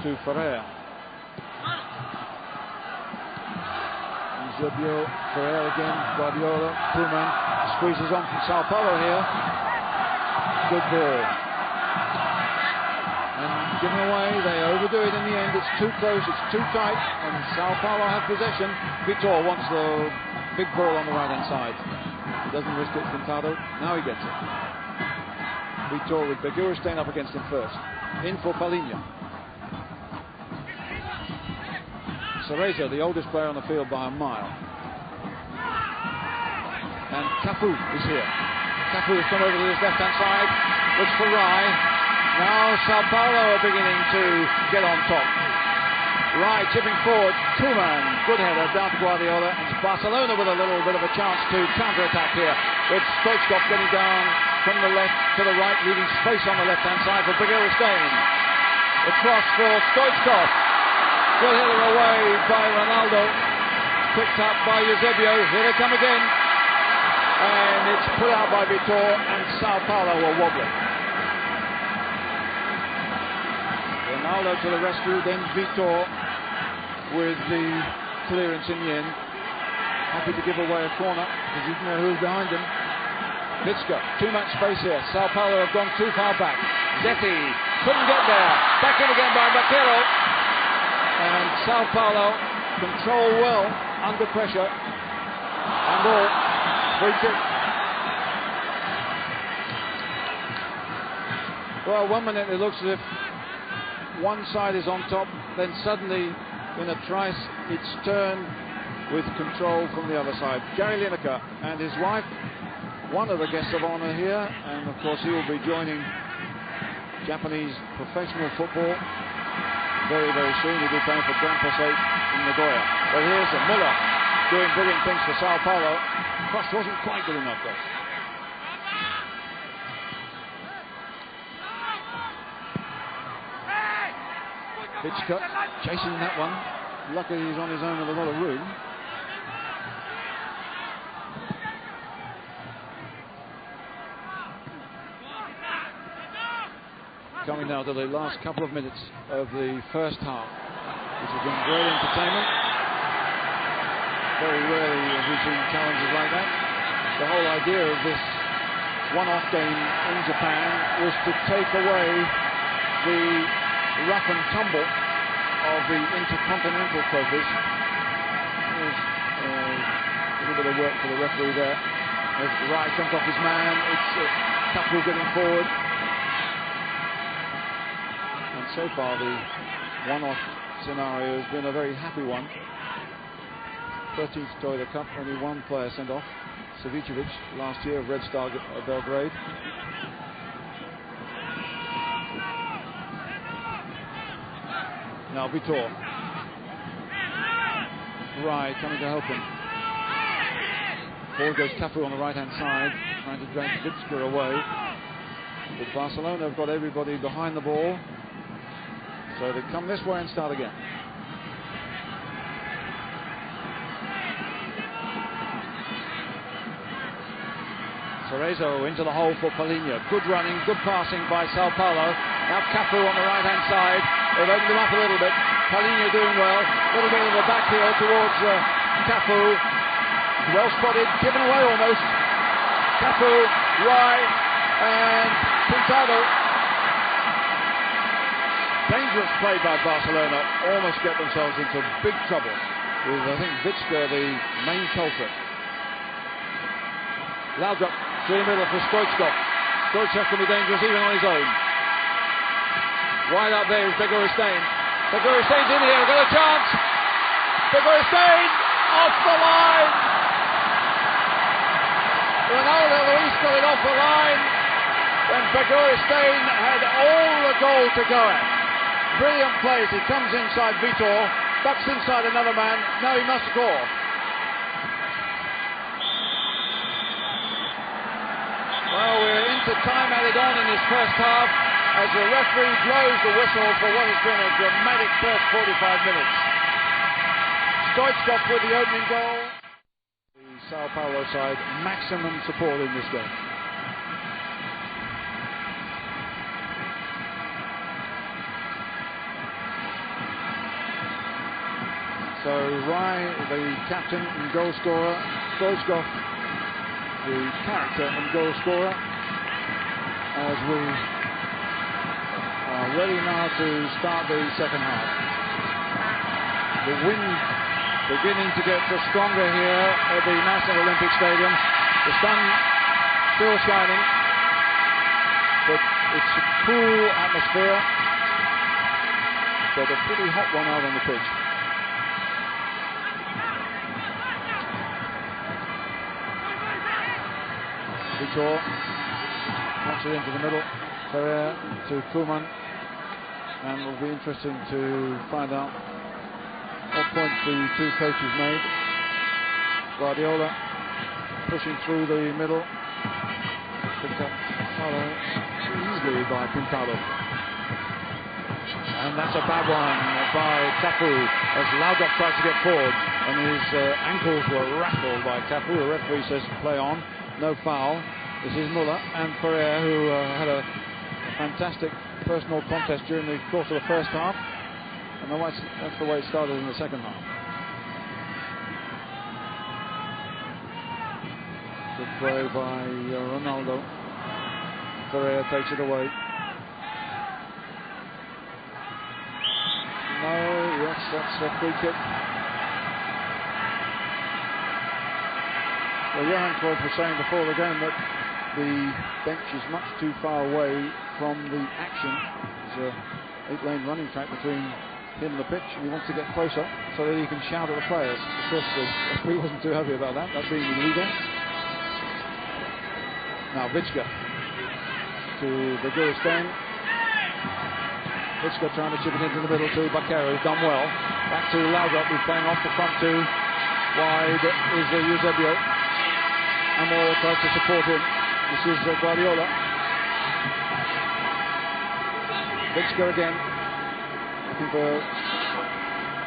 to Ferrer. Eusebio, Ferrer again, Guardiola, Koeman squeezes on from Sao Paulo here. Good ball. And given away, they overdo it in the end. It's too close, it's too tight, and Sao Paulo have possession. Vitor wants the big ball on the right-hand side. He doesn't risk it, Pintado. Now he gets it. Vitor with Beguristain up against him first. In for Paulinho. Cerezo, the oldest player on the field by a mile. And Cafu is here. Cafu has come over to his left-hand side. Looks for Rai. Now Sao Paulo are beginning to get on top. Rai chipping forward. Koeman, good header down to Guardiola. And Barcelona with a little bit of a chance to counter-attack here. With Stoichkov getting down from the left to the right, leaving space on the left-hand side for Beguristain. The cross for Stoichkov. Good header away by Ronaldo. Picked up by Eusebio. Here they come again. And it's put out by Vitor, and Sao Paulo were wobbling. Ronaldo to the rescue, then Vitor with the clearance in the end. Happy to give away a corner, because you know who's behind him. Vitska, too much space here. Sao Paulo have gone too far back. Zetti couldn't get there. Back in again by Vaquero. And Sao Paulo control well under pressure. And ball. Free kick. Well, 1 minute it looks as if one side is on top, then suddenly in a trice it's turned with control from the other side. Gary Lineker and his wife, one of the guests of honor here, and of course he will be joining Japanese professional football very, very soon. He'll be playing for Gran Posay in Nagoya. But here's Muller doing brilliant things for Sao Paulo. Cross wasn't quite good enough though. Hitchcock chasing that one. Luckily he's on his own with a lot of room. Coming now to the last couple of minutes of the first half, which has been great entertainment. Very rarely have we seen challenges like that. The whole idea of this one-off game in Japan was to take away the rough and tumble of the Intercontinental trophies. There's a little bit of work for the referee there. As Rai comes off his man, it's Cafu getting forward. And so far the one-off scenario has been a very happy one. 13th Toyota Cup, only one player sent off. Savicevic last year of Red Star Belgrade. Now Vitor. Rai coming to help him. Ball goes Cafu on the right hand side, trying to drag Vitska away. But Barcelona have got everybody behind the ball, so they come this way and start again. Cerezo into the hole for Paulinho. Good running, good passing by Sao Paulo. Now Cafu on the right hand side. They've opened him up a little bit. Paulinho doing well. A little bit of a back heel towards Cafu. Well spotted, given away almost. Cafu, Rai, and Pintado. Dangerous play by Barcelona. Almost get themselves into big trouble with, I think, Vitska the main culprit. Laudrup through the middle for Stoichkov. Stoichkov can be dangerous even on his own. Wide out there is Begoristein. Begoristein's in here, got a chance. Begoristein off the line. Ronaldo Luis got it off the line when Begoristein had all the goal to go at. Brilliant plays. He comes inside Vitor, ducks inside another man. Now he must score. Well, we're into time added on in this first half as the referee blows the whistle for what has been a dramatic first 45 minutes. Stoichkov with the opening goal. The Sao Paulo side, maximum support in this game. So Rai, the captain and goal scorer, Stoichkov, the character and goal scorer, as we are ready now to start the second half. The wind beginning to get stronger here at the National Olympic Stadium. The sun still shining, but it's a cool atmosphere, but a pretty hot one out on the pitch. Vitor knocks it into the middle. Ferrer to Koeman, and it will be interesting to find out what points the two coaches made. Guardiola pushing through the middle, picked up easily by Pintado, and that's a bad one by Cafu as Laudrup tries to get forward, and his ankles were rattled by Cafu. The referee says play on. No foul. This is Muller and Ferrer, who had a fantastic personal contest during the course of the first half, and that's the way it started in the second half. Good play by Ronaldo. Ferrer takes it away. No, yes, that's a free kick. Well, Johan Cruyff was saying before the game that the bench is much too far away from the action. There's an 8-lane running track between him and the pitch, and he wants to get closer so that he can shout at the players. Of course, the referee wasn't too happy about that. That's being illegal. Now Vitska to Begoristein. Vitska trying to chip it into the middle to Baquero, who's done well. Back to Laudrup, who's playing off the front two. Wide is Eusebio. Amor tries to support him. This is Guardiola. Vitska again. Looking for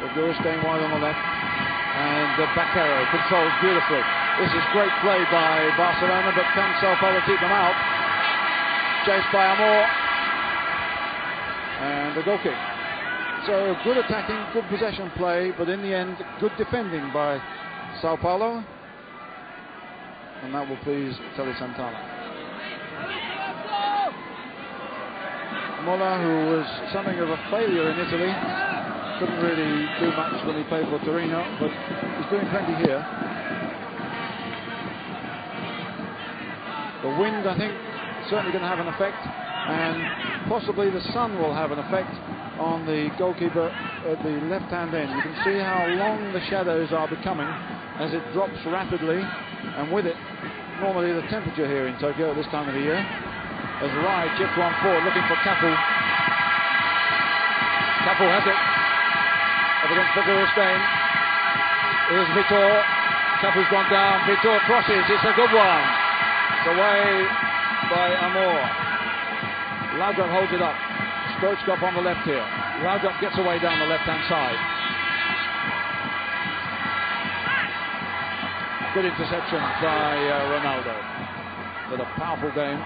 Begoristein wide on the left. And Baquero controls beautifully. This is great play by Barcelona, but can Sao Paulo keep them out? Chased by Amor. And a goal kick. So good attacking, good possession play, but in the end, good defending by Sao Paulo. And that will please Telly Santana. Muller, who was something of a failure in Italy, couldn't really do much when he played for Torino, but he's doing plenty here. The wind, I think, is certainly going to have an effect, and possibly the sun will have an effect on the goalkeeper at the left-hand end. You can see how long the shadows are becoming as it drops rapidly, and with it, normally the temperature here in Tokyo at this time of the year. As Rai chips one forward, looking for Kapu. Kapu has it. Up against Begurustein. Here's Vitor. Kapu's gone down. Vitor crosses. It's a good one. It's away by Amor. Laudrup holds it up. Stoichkov on the left here. Laudrup gets away down the left-hand side. Good interception by Ronaldo. With a powerful game.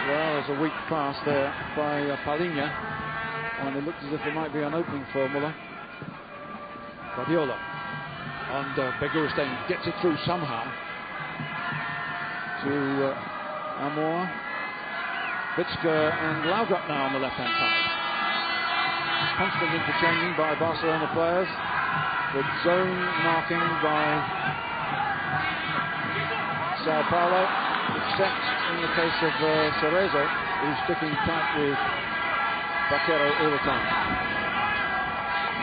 Well, there's a weak pass there by Paulinho, and it looks as if there might be an opening for Muller. Guardiola, and Begurustein gets it through somehow to Amor. Bitska and Laudrup now on the left-hand side. Constant interchanging by Barcelona players, with zone marking by Sao Paulo, except in the case of Cerezo, who's sticking tight with Baquero all the time.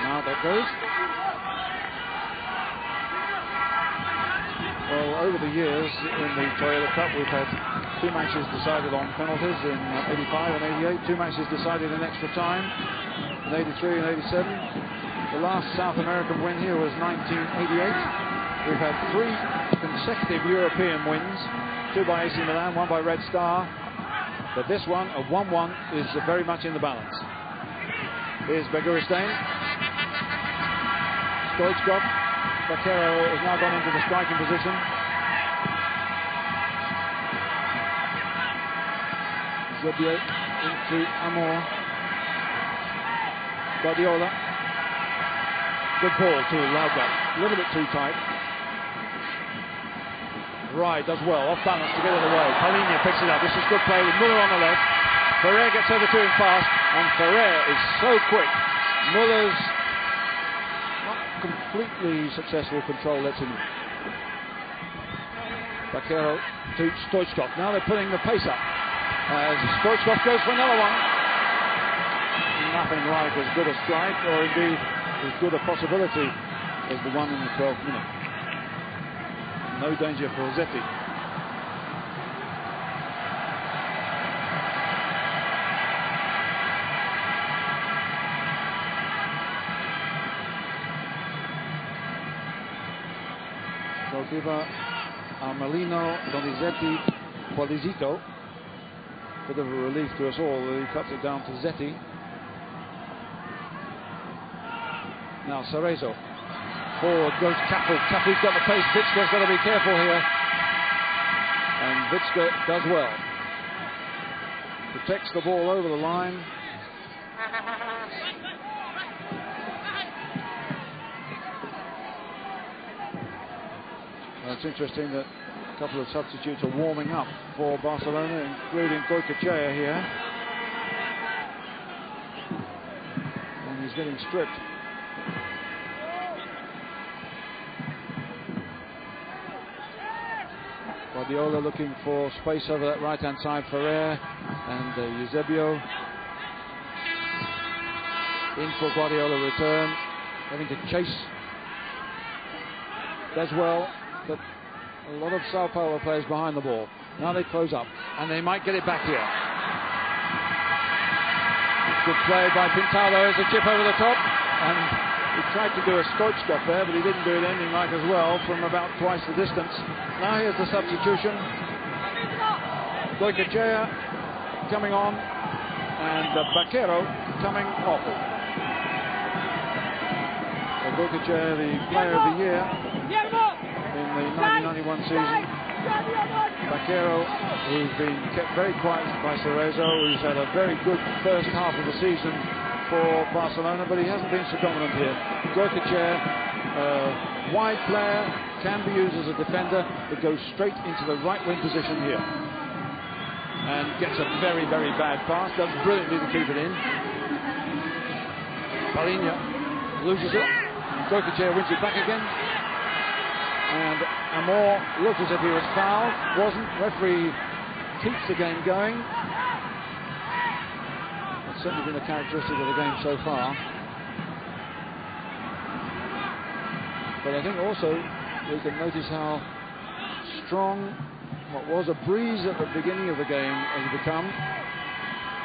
Now that goes. Well, over the years in the Toyota Cup, we've had 2 matches decided on penalties in 85 and 88, 2 matches decided in extra time in 83 and 87. The last South American win here was 1988. We've had 3 consecutive European wins, 2 by AC Milan, 1 by Red Star. But this one, a 1-1, is very much in the balance. Here's Begurustein. Stoichkov. Baquero has now gone into the striking position. Zebio into Amor. Guardiola. Good ball to Laudrup. A little bit too tight. Rai does well, off balance to get it away. Paulinho picks it up. This is good play with Muller on the left. Ferrer gets over to him fast, and Ferrer is so quick. Muller's not completely successful control lets him in. Baquero to Stoichkov. Now they're putting the pace up as Stoichkov goes for another one. Nothing like as good a strike, or indeed as good a possibility as the one in the 12th minute. No danger for Zetti. Goalkeeper Armelino Donizetti Polizito. Bit of a relief to us all that he cuts it down to Zetti. Now Cerezo. Forward goes Cafu. Cafu's got the pace. Bitska's got to be careful here. And Bitska does well. Protects the ball over the line. Well, it's interesting that a couple of substitutes are warming up for Barcelona, including Goycochea here. And he's getting stripped. Guardiola looking for space over that right-hand side. Ferrer and Eusebio. In for Guardiola return. Having to chase. Does well, but a lot of Sao Paulo players behind the ball. Now they close up, and they might get it back here. Good play by Pintado. There's a chip over the top, and he tried to do a Stoichkov there, but he didn't do it anything like as well from about twice the distance. Now here's the substitution. Goycochea coming on, and Baquero coming off. So Goycochea, the player of the year in the 1991 season. Baquero, who's been kept very quiet by Cerezo, who's had a very good first half of the season for Barcelona, but he hasn't been so dominant here. Goycochea, wide player, can be used as a defender, but goes straight into the right wing position here. And gets a very, very bad pass, does brilliantly to keep it in. Paulinho loses it. Goycochea wins it back again. And Amor looked as if he was fouled. Wasn't. Referee keeps the game going. It's certainly been a characteristic of the game so far. But I think also we can notice how strong what was a breeze at the beginning of the game has become,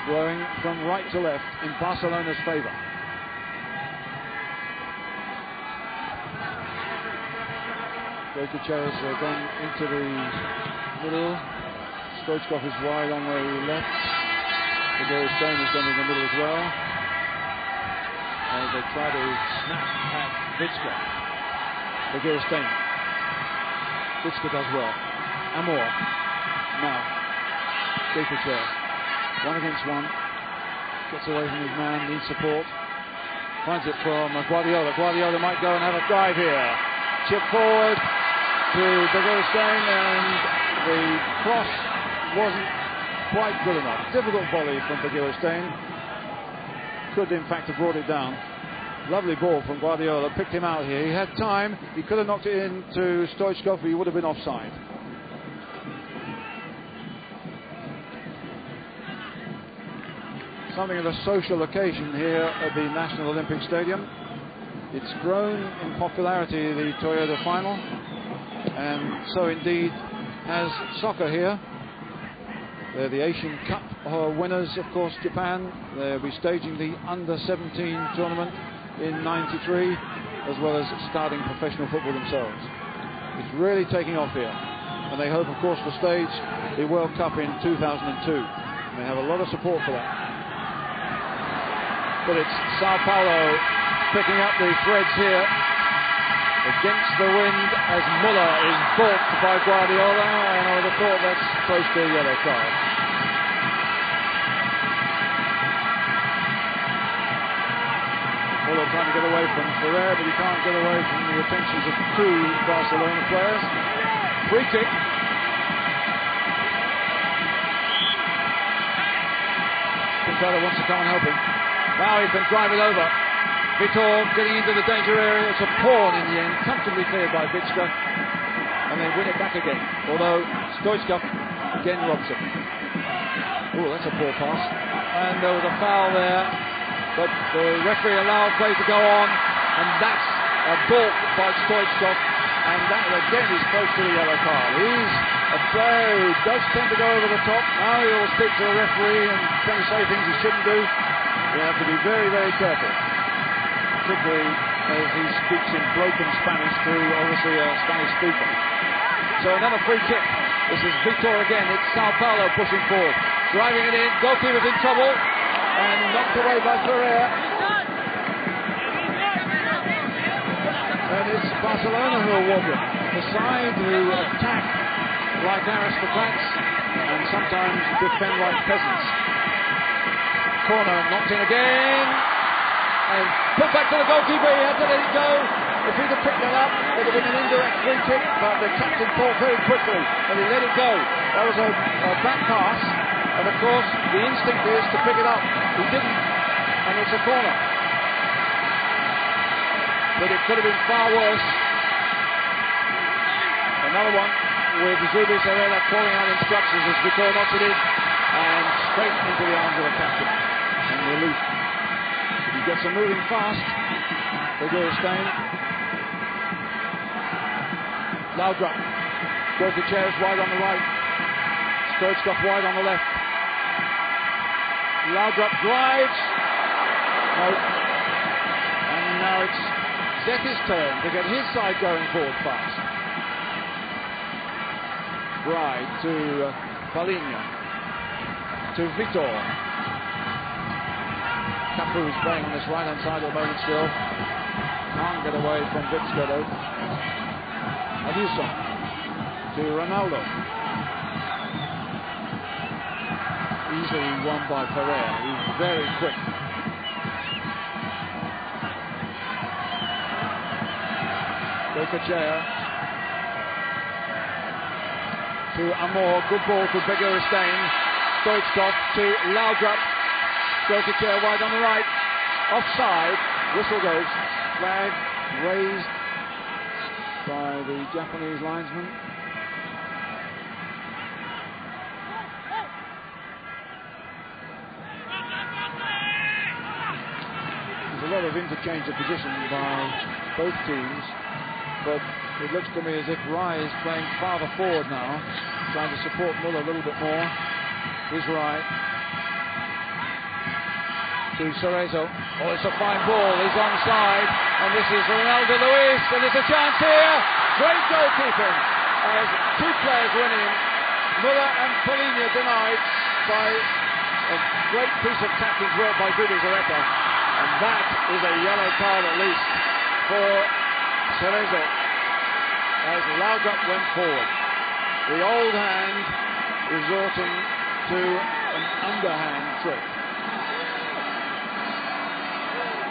blowing from right to left in Barcelona's favour. Goicoechea has gone into the middle. Stoichkov is wide on the left. Stone has gone in the middle as well. As they try to snap at Vicka. Stone. Vicka does well. Amor. Now. Goicoechea. 1 against 1. Gets away from his man. Needs support. Finds it from Guardiola. Guardiola might go and have a dive here. Chip forward to Stone, and the cross wasn't quite good enough. Difficult volley from Stone. Could in fact have brought it down. Lovely ball from Guardiola. Picked him out here. He had time. He could have knocked it into Stoichkov, but he would have been offside. Something of a social occasion here at the National Olympic Stadium. It's grown in popularity, the Toyota final, and so indeed has soccer here. They're the Asian Cup winners, of course, Japan. They'll be staging the under-17 tournament in '93, as well as starting professional football themselves. It's really taking off here, and they hope, of course, to stage the World Cup in 2002. And they have a lot of support for that. But it's Sao Paulo picking up the threads here against the wind as Muller is balked by Guardiola, and I would have thought that's close to a yellow card. Muller trying to get away from Ferrer, but he can't get away from the attentions of 2 Barcelona players. Free kick. Quintana wants to come and help him. Now he can drive it over. Vitor getting into the danger area. It's a pawn in the end, comfortably cleared by Vicka, and they win it back again. Although Stoichkov again robs it. Oh, that's a poor pass. And there was a foul there, but the referee allowed play to go on, and that's a balk by Stoichkov, and that again is close to the yellow card. He's a player who does tend to go over the top. Now he'll speak to the referee and trying to say things he shouldn't do. You have to be very, very careful, particularly as he speaks in broken Spanish to obviously a Spanish speaker. So another free kick. This is Vitor again. It's Sao Paulo pushing forward, driving it in. Goalkeeper's in trouble and knocked away by Ferrer. And it's Barcelona who are wobbling. The side who attack like aristocrats and sometimes defend like peasants. Corner knocked in again, and put back to the goalkeeper. He had to let it go. If he'd have picked that up, it would have been an indirect free kick, but the captain thought very quickly and he let it go. That was a back pass, and of course the instinct is to pick it up. He didn't, and it's a corner. But it could have been far worse. Another one with Zubis Herrera calling out instructions as Vitor knocks it in, and straight into the arms of the captain. And relief. He gets them moving fast. Stone. Laudrup. Goicoechea wide on the right. Stoichkov wide on the left. Laudrup drives. No. And now it's Zeke's turn to get his side going forward fast. Bride to Paulinho. To Vitor. Cafu is playing on this right-hand side at the moment still. Can't get away from Vicka though. Adilson to Ronaldo. Easily won by Ferrer. He's very quick. Goicoechea to Amor. Good ball to Stone. Stoichkov to Laudrup. Goicoechea wide on the right. Offside. Whistle goes. Flag raised by the Japanese linesman. There's a lot of interchange of position by both teams, but it looks to me as if Rai is playing farther forward now, trying to support Muller a little bit more. Here's Rai. To Cerezo. Oh, it's a fine ball. He's onside. And this is Ronaldo Luis. And there's a chance here. Great goalkeeping as two players went in. Muller and Paulo denied by a great piece of tactics work by Gudizarreta. And that is a yellow card at least for Cerezo as Laugat went forward. The old hand resorting to an underhand trick.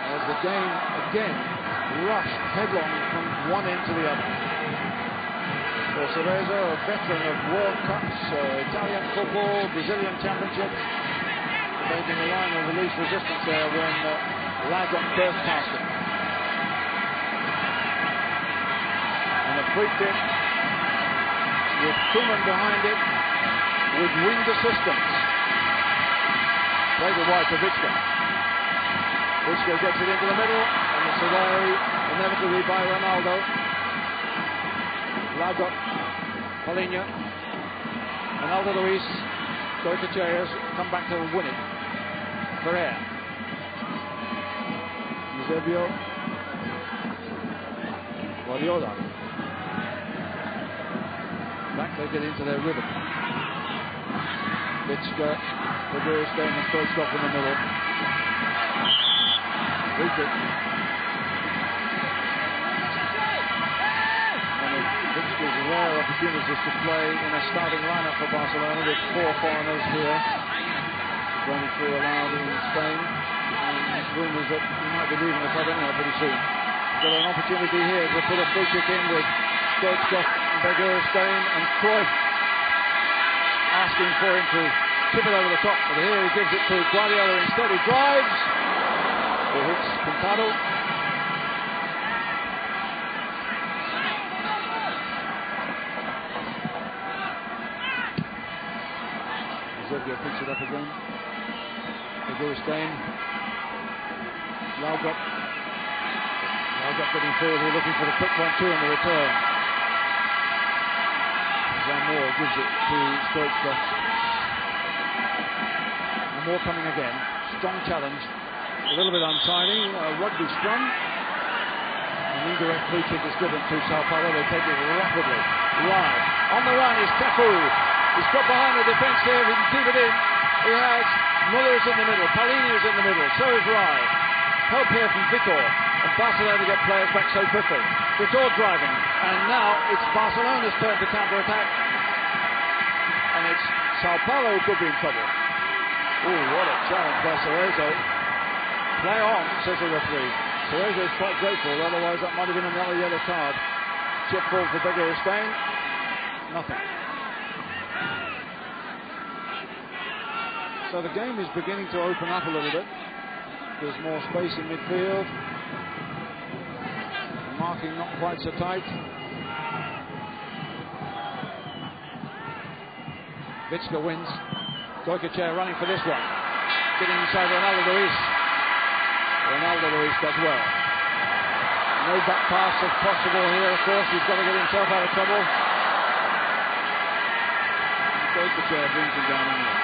As the game again rushed headlong from one end to the other. So Cerezo, a veteran of World Cups, Italian football, Brazilian championships, making a line of release resistance there when Laugat burst past him. And a free kick with Koeman behind it with winged assistance. Played it wide to Victor. Victor gets it into the middle, and it's away inevitably by Ronaldo. Laugat, Paulo, Ronaldo Luis, Goicoechea come back to win it. Ferrer. Eusebio. Guardiola. Back they get into their rhythm. Vitska, Bergerstein and Stoichkov in the middle. Free kick. One of Vitska's rare opportunities to play in a starting lineup for Barcelona with four foreigners here. Going through allowed in Spain. And rumours that he might be leaving the club anyhow pretty soon. He's got an opportunity here to put a free kick in with Stoichkov, Bergerstein and Cruyff asking for him to tip it over the top, but here he gives it to Guardiola instead. He drives. He hits Pintado. Eusebio picks it up again. Bergerstein. Laugat getting forward here, looking for the quick 1-2 in the return. Zamor gives it to Stoichkov. More coming again. Strong challenge. A little bit untidy. Rugby scrum. An indirect free kick is given to Sao Paulo. They take it rapidly. Rai. On the run is Cafu. He's got behind the defence here. If he can keep it in. He has Muller is in the middle. Paulinho is in the middle. So is Rai. Help here from Vitor. And Barcelona get players back so quickly. Vitor driving. And now it's Barcelona's turn to counter-attack. And it's Sao Paulo who could be in trouble. Oh, what a challenge by Cerezo. Play on, says the referee. Cerezo is quite grateful, otherwise that might have been another yellow card. Chip ball for Bergerstein. Nothing. So the game is beginning to open up a little bit. There's more space in midfield. The marking not quite so tight. Vitska wins. Goicoechea running for this one. Getting inside Ronaldo Luis. Ronaldo Luis does well. No back pass if possible here, of course. He's got to get himself out of trouble. Goicoechea brings him down anyway.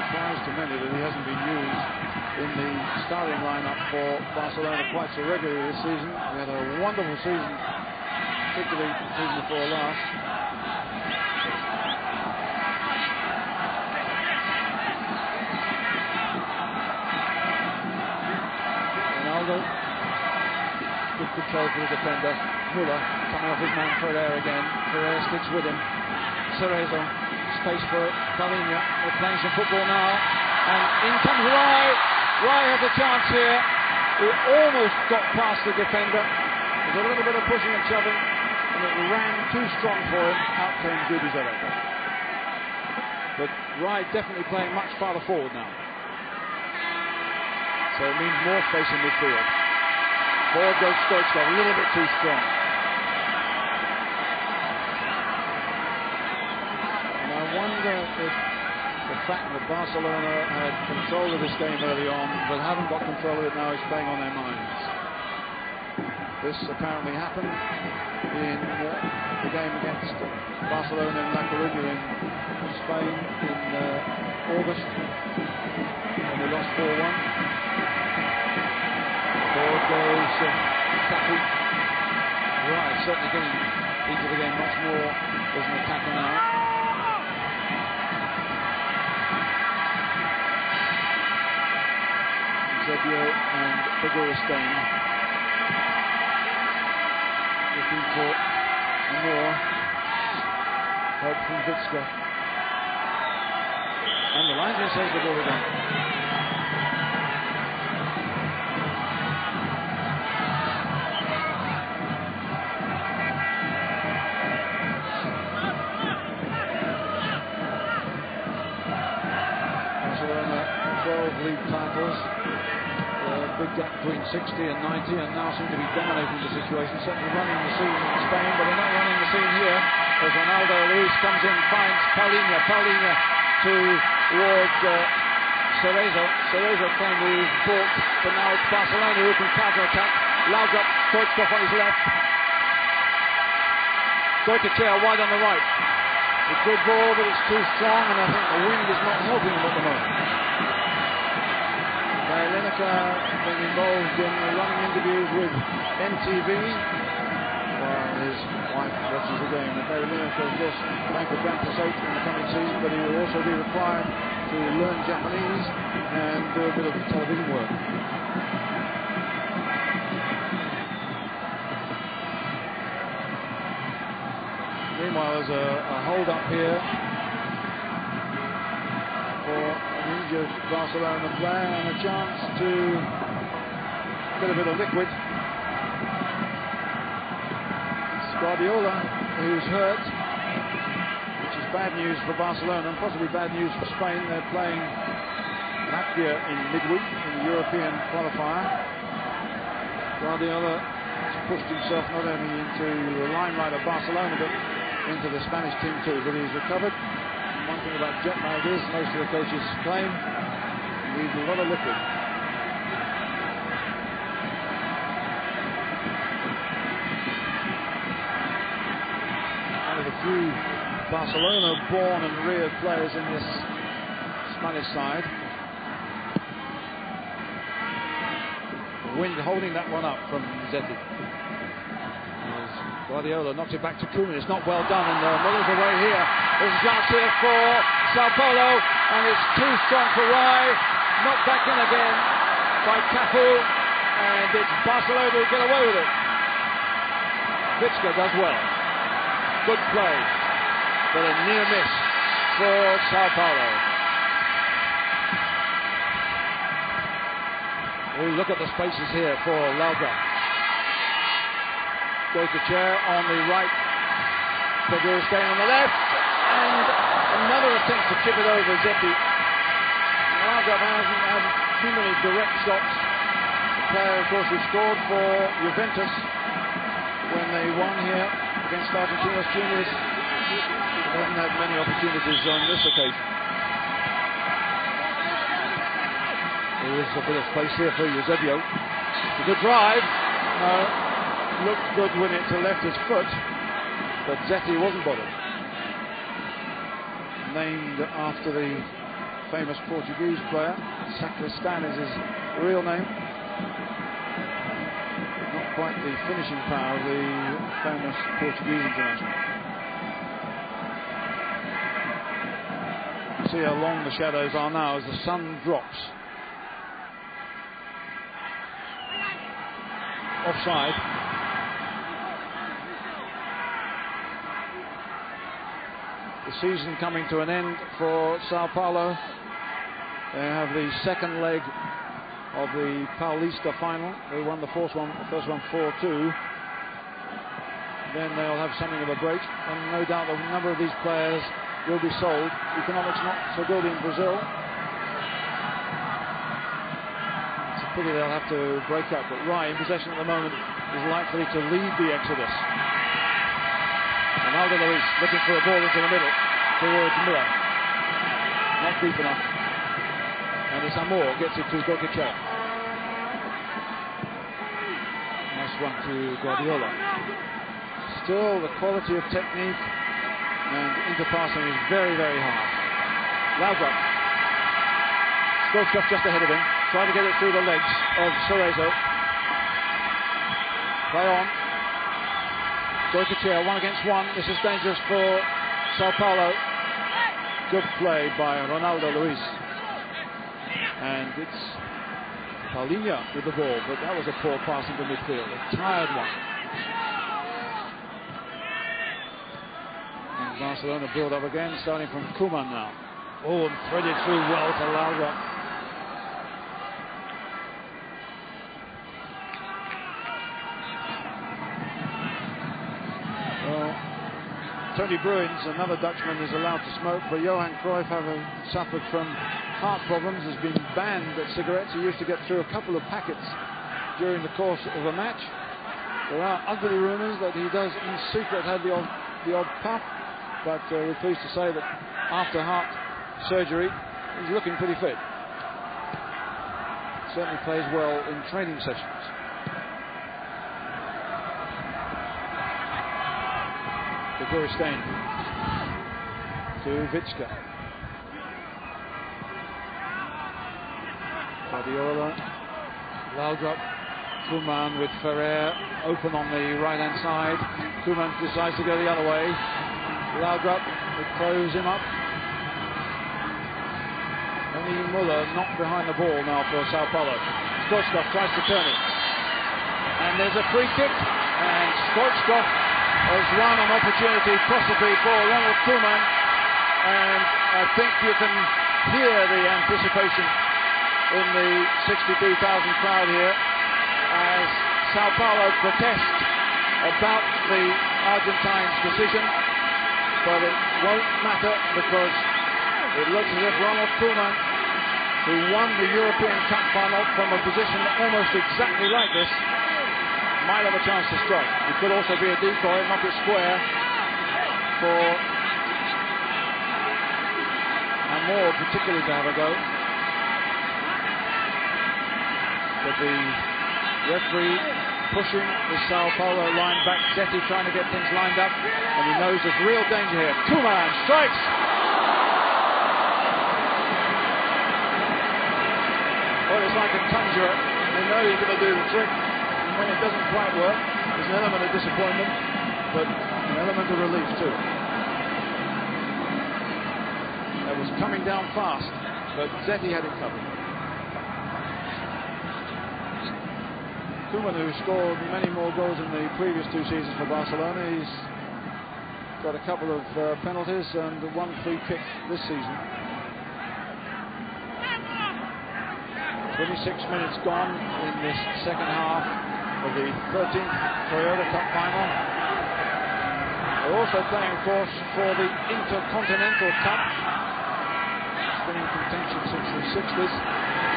Surprised to many that he hasn't been used in the starting lineup for Barcelona quite so regularly this season. We had a wonderful season, particularly the season before last. Ronaldo, good control for the defender. Muller coming off his man Ferrer again. Ferrer sticks with him. Cerezo, space for Paulo. They're playing some football now. And in comes Rai. Rai has a chance here. He almost got past the defender. There's a little bit of pushing and shoving, and it ran too strong for him. Out came Gudizarreta. But Rai definitely playing much farther forward now. So it means more space in midfield. Forward goes Stoichkov, a little bit too strong. And I wonder if the fact that Barcelona had control of this game early on, but haven't got control of it now, is playing on their minds. This apparently happened in the game against Barcelona in La Coruña in Spain in August, when they lost 4-1. Forward goes Cafu. Right, certainly getting into the game much more as an attacker now. Zebio and Beguristain looking for more help from Vitska. And the linesman says the ball again. Barcelona 12 league titles. Big gap between 60 and 90, and now seem to be dominating the situation, certainly running the scene in Spain, but they're not running the scene here, as Ronaldo Luis comes in, finds Paulinho towards Cerezo playing with ball, but now it's Barcelona who can counter-attack. Laudrup, Stoichkov on his left. Goicoechea wide on the right. A good ball, but it's too strong, and I think the wind is not helping him at the moment. Lineker being involved in running interviews with MTV while his wife watches the game. And Gary Lineker, of course, playing for Grand Passate in the coming season, but he will also be required to learn Japanese and do a bit of television work. Meanwhile, there's a hold-up here for injured Barcelona player and a chance to get a bit of liquid. It's Guardiola who's hurt, which is bad news for Barcelona and possibly bad news for Spain. They're playing Latvia in midweek in the European qualifier. Guardiola has pushed himself not only into the limelight of Barcelona but into the Spanish team too, but he's recovered. One thing about jet lag is most of the coaches claim he needs a lot of liquid. One of the few Barcelona-born and reared players in this Spanish side. Wind holding that one up from Zeti. Guardiola knocks it back to Koeman. It's not well done in the middle of the way here. There's a chance here for Sao Paulo, and it's too strong for Rai. Knocked back in again by Cafu, and it's Barcelona who get away with it. Vitska does well. Good play, but a near miss for Sao Paulo. We look at the spaces here for Laudrup. Goicoechea on the right, Beguristain on the left, and another attempt to chip it over Zeti. Laudrup hasn't had too many direct shots. The player, of course, who scored for Juventus when they won here against Argentinos Juniors, hasn't had many opportunities on this occasion. There is a bit of space here for Eusebio. It's a good drive. Looked good when it left his foot, but Zeti wasn't bothered. Named after the famous Portuguese player, Sacristan is his real name. Not quite the finishing power of the famous Portuguese international. See how long the shadows are now as the sun drops. Offside. The season coming to an end for Sao Paulo. They have the second leg of the Paulista final. They won the first one 4-2. Then they'll have something of a break, and no doubt a number of these players will be sold. Economics not so good in Brazil. It's a Pity they'll have to break up, but Rai in possession at the moment is likely to lead the exodus. Ronaldo Luis looking for a ball into the middle towards Miller. Not deep enough. And it's Amor gets it to Goicoechea. Nice one to Guardiola. Still, the quality of technique and interpassing is very, very high. Laudrup. Stoichkov just ahead of him. Trying to get it through the legs of Cerezo. Play on. Goicoechea, 1 against 1. This is dangerous for Sao Paulo. Good play by Ronaldo Luis. And it's Paulinho with the ball, but that was a poor pass into midfield. A tired one. And Barcelona build up again, starting from Koeman now. Oh, and threaded through well to Laudrup. Tony Bruins, another Dutchman, is allowed to smoke, but Johan Cruyff, having suffered from heart problems, has been banned at cigarettes. He used to get through a couple of packets during the course of a match. There are ugly rumours that he does in secret have the odd puff, but we're pleased to say that after heart surgery, he's looking pretty fit. Certainly plays well in training sessions. Goristain to Vicka. Guardiola, Laudrup, Koeman with Ferrer open on the right hand side. Koeman decides to go the other way. Laudrup will close him up. Only Muller not behind the ball now for Sao Paulo. Stoichkov tries to turn it. And there's a free kick, and Stoichkov has won an opportunity possibly for Ronald Koeman, and I think you can hear the anticipation in the 62,000 crowd here as Sao Paulo protest about the Argentines' decision, but it won't matter because it looks as if Ronald Koeman, who won the European Cup final from a position almost exactly like this, might have a chance to strike. It could also be a decoy, knock it square for Amor particularly to have a go. But the referee pushing the Sao Paulo line back. Zetti trying to get things lined up, and he knows there's real danger here. Koeman strikes! Well, it's like a conjurer. They know he's going to do the trick. When it doesn't quite work, there's an element of disappointment, but an element of relief too. That was coming down fast, but Zetti had it covered. Koeman, who scored many more goals in the previous 2 seasons for Barcelona, he's got a couple of penalties and 1 free kick this season. 26 minutes gone in this second half of the 13th Toyota Cup final. They're also playing, of course, for the Intercontinental Cup. It's been in contention since the 60s.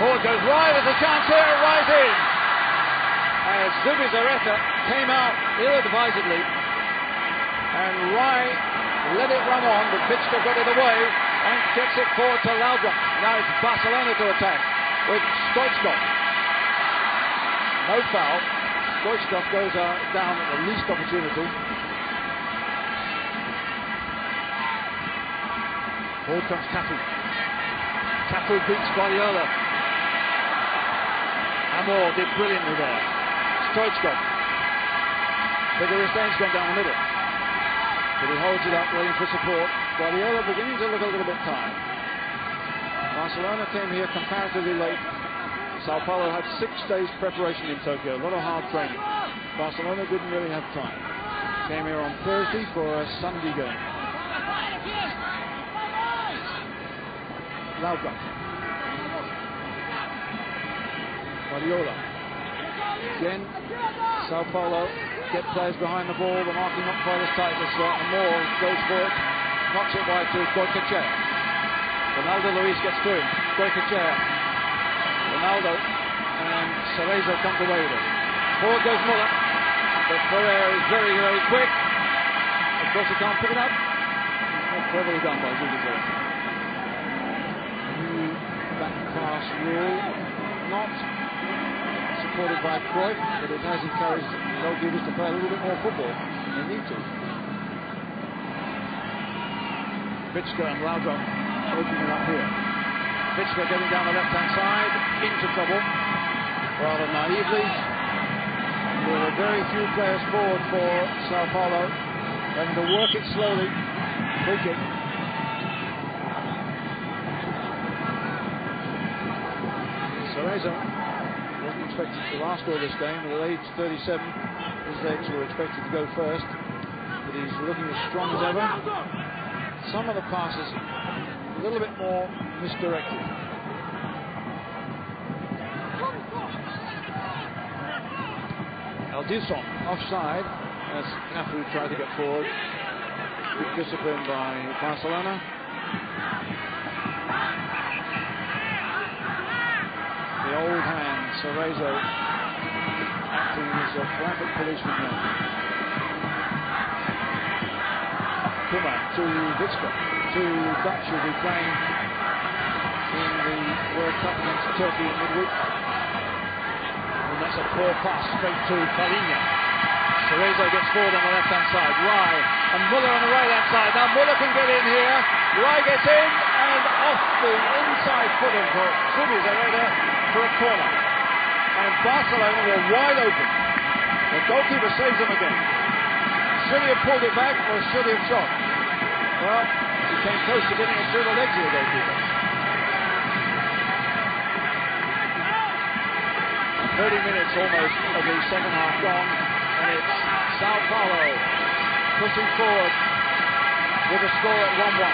Forward goes Rai, there's a chance here, right in! As Zubizarreta came out ill-advisedly, and Rai let it run on, but Vicka got it away and gets it forward to Laudrup. Now it's Barcelona to attack with Stoichkov. No foul. Stoichkov goes down at the least opportunity. Forward comes Cafu. Cafu beats Guardiola. Amor did brilliantly there. Stoichkov. Vigoristain's gone down the middle, but he holds it up, waiting for support. Guardiola beginning to look a little bit tired. Barcelona came here comparatively late. Sao Paulo had 6 days preparation in Tokyo, a lot of hard training. Barcelona didn't really have time. Came here on Thursday for a Sunday game. Laudrup. Guardiola. Again, Sao Paulo get players behind the ball. The marking not quite as tight as Amor goes for it. Knocks it wide to Goicoechea. Ronaldo Luis gets through him. Goicoechea. Ronaldo and Cerezo comes away with it. Forward goes Muller, but Ferrer is very, very quick. Of course, he can't pick it up. Not cleverly done by Zubizarreta. New back pass rule, not supported by Cruyff, but it has encouraged goalkeepers to play a little bit more football. They need to. Bitschke and Laudrup opening it up here. Bitschke getting down the left-hand side, into trouble, rather naively. There were very few players forward for Sao Paulo, having to work it slowly. Free kick. Cerezo wasn't expected to last all this game, but at age 37, his legs were expected to go first, but he's looking as strong as ever. Some of the passes a little bit more misdirected. Aldison offside as Cafu tried to get forward. Good discipline by Barcelona. The old hand, Cerezo, acting as a traffic policeman now. Puma to Bitschke. Two Dutch will be playing in the World Cup against Turkey in midweek. And that's a poor pass straight to Paulo. Cerezo gets forward on the left-hand side. Rai and Muller on the right-hand side. Now Muller can get in here. Rai gets in and off the inside footing for Zubizarreta for a corner. And Barcelona were wide open. The goalkeeper saves them again. Should he have pulled it back or should he have shot? Well, he came close to getting it through the legs of the goalkeeper. 30 minutes almost of the second half gone, and it's Sao Paulo pushing forward with a score at 1-1.